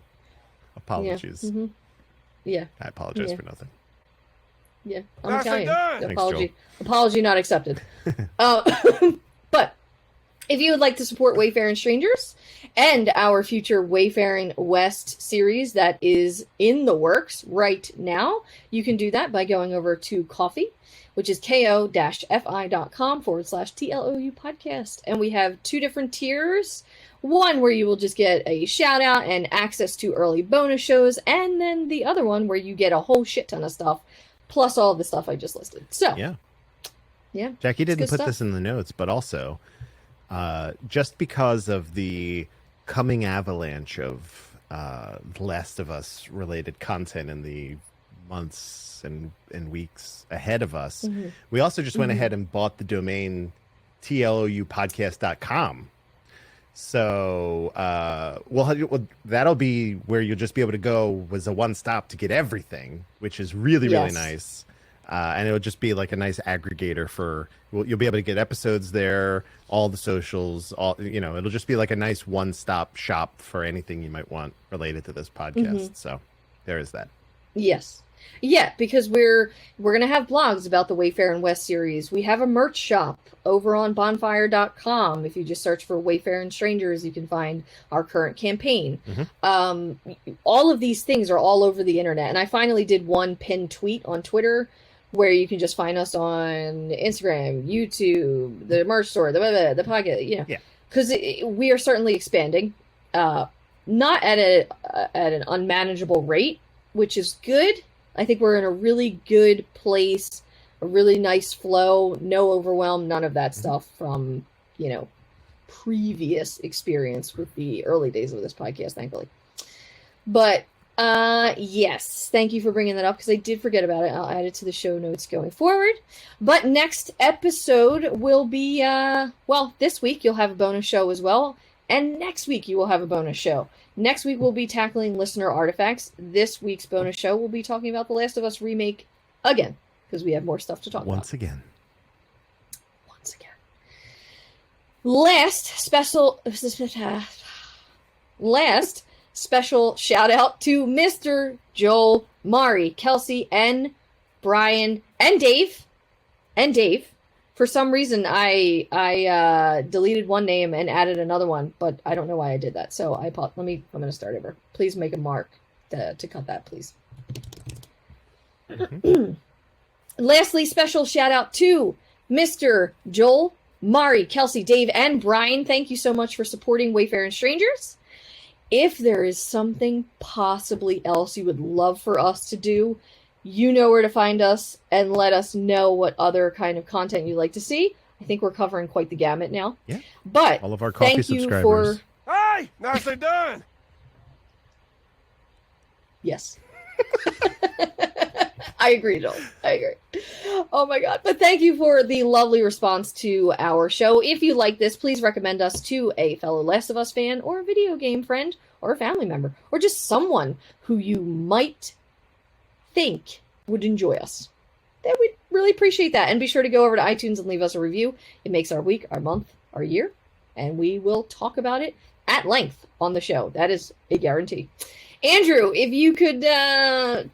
Speaker 2: Apologies.
Speaker 1: Yeah. Yeah.
Speaker 2: I apologize
Speaker 1: Yeah.
Speaker 2: for nothing.
Speaker 1: Yeah, I'm
Speaker 8: Nicely
Speaker 1: Italian.
Speaker 8: done.
Speaker 2: Thanks,
Speaker 1: Apology not accepted. But if you would like to support Wayfarin Strangers and our future Wayfarin West series that is in the works right now, you can do that by going over to Coffee, which is ko-fi.com/TLOU podcast. And we have 2 different tiers. One where you will just get a shout out and access to early bonus shows, and then the other one where you get a whole shit ton of stuff, plus all the stuff I just listed. So,
Speaker 2: Yeah.
Speaker 1: yeah.
Speaker 2: Jackie didn't
Speaker 1: good
Speaker 2: put
Speaker 1: stuff.
Speaker 2: this in the notes, but also, just because of the coming avalanche of Last of Us related content in the months and weeks ahead of us, we also just went ahead and bought the domain TLOUpodcast.com. So, well, that'll be where you'll just be able to go as a one-stop to get everything, which is really, really
Speaker 1: Yes.
Speaker 2: nice. And it'll just be like a nice aggregator for, you'll be able to get episodes there, all the socials, it'll just be like a nice one-stop shop for anything you might want related to this podcast. So there is that.
Speaker 1: Yes. Yeah, because we're going to have blogs about the Wayfarin West series. We have a merch shop over on bonfire.com. If you just search for Wayfarin Strangers, you can find our current campaign. All of these things are all over the internet. And I finally did one pinned tweet on Twitter where you can just find us on Instagram, YouTube, the merch store, the podcast,
Speaker 2: Yeah.
Speaker 1: Because we are certainly expanding, not at an unmanageable rate, which is good. I think we're in a really good place, a really nice flow, no overwhelm, none of that stuff from, previous experience with the early days of this podcast, thankfully. But, yes, thank you for bringing that up because I did forget about it. I'll add it to the show notes going forward. But next episode will be, this week you'll have a bonus show as well. And next week you will have a bonus show. Next week we'll be tackling listener artifacts. This week's bonus show we'll be talking about The Last of Us remake again because we have more stuff to talk about.
Speaker 2: Once again.
Speaker 1: Last special shout out to Mr. Joel, Mari, Kelsey, and Brian, and Dave. For some reason, I deleted one name and added another one, but I don't know why I did that. So I'm going to start over. Please make a mark to cut that, please. Lastly, special shout out to Mr. Joel, Mari, Kelsey, Dave, and Brian. Thank you so much for supporting Wayfarin Strangers. If there is something possibly else you would love for us to do, you know where to find us and let us know what other kind of content you'd like to see. I think we're covering quite the gamut now.
Speaker 2: Yeah.
Speaker 1: But
Speaker 2: all of our coffee
Speaker 1: thank you
Speaker 2: subscribers.
Speaker 8: Hey, nicely done.
Speaker 1: Yes. I agree, Joel. I agree. Oh my God. But thank you for the lovely response to our show. If you like this, please recommend us to a fellow Last of Us fan or a video game friend or a family member or just someone who you might think would enjoy us. Then we'd really appreciate that. And be sure to go over to iTunes and leave us a review. It makes our week, our month, our year, and we will talk about it at length on the show. That is a guarantee. Andrew, if you could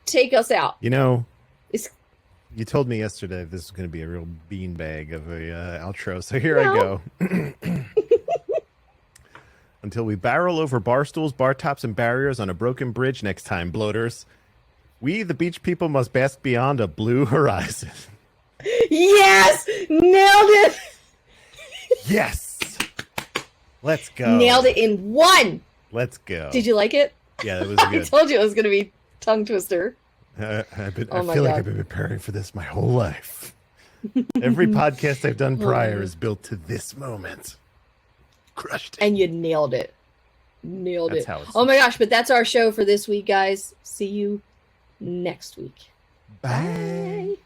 Speaker 1: take us out.
Speaker 2: You told me yesterday this is going to be a real beanbag of a outro, so here I go. Until we barrel over bar stools, bar tops, and barriers on a broken bridge next time, bloaters. We, the beach people, must bask beyond a blue horizon.
Speaker 1: Yes! Nailed it!
Speaker 2: Yes! Let's go.
Speaker 1: Nailed it in one!
Speaker 2: Let's go.
Speaker 1: Did you like it?
Speaker 2: Yeah, that was
Speaker 1: I
Speaker 2: good.
Speaker 1: told you it was going to be tongue twister.
Speaker 2: I
Speaker 1: Oh
Speaker 2: feel
Speaker 1: my
Speaker 2: like
Speaker 1: God.
Speaker 2: I've been preparing for this my whole life. Every podcast I've done prior is built to this moment.
Speaker 8: Crushed it.
Speaker 1: And you nailed it. Nailed
Speaker 2: That's
Speaker 1: it.
Speaker 2: how it's
Speaker 1: Oh my gosh, but that's our show for this week, guys. See you next week.
Speaker 2: Bye.
Speaker 1: Bye.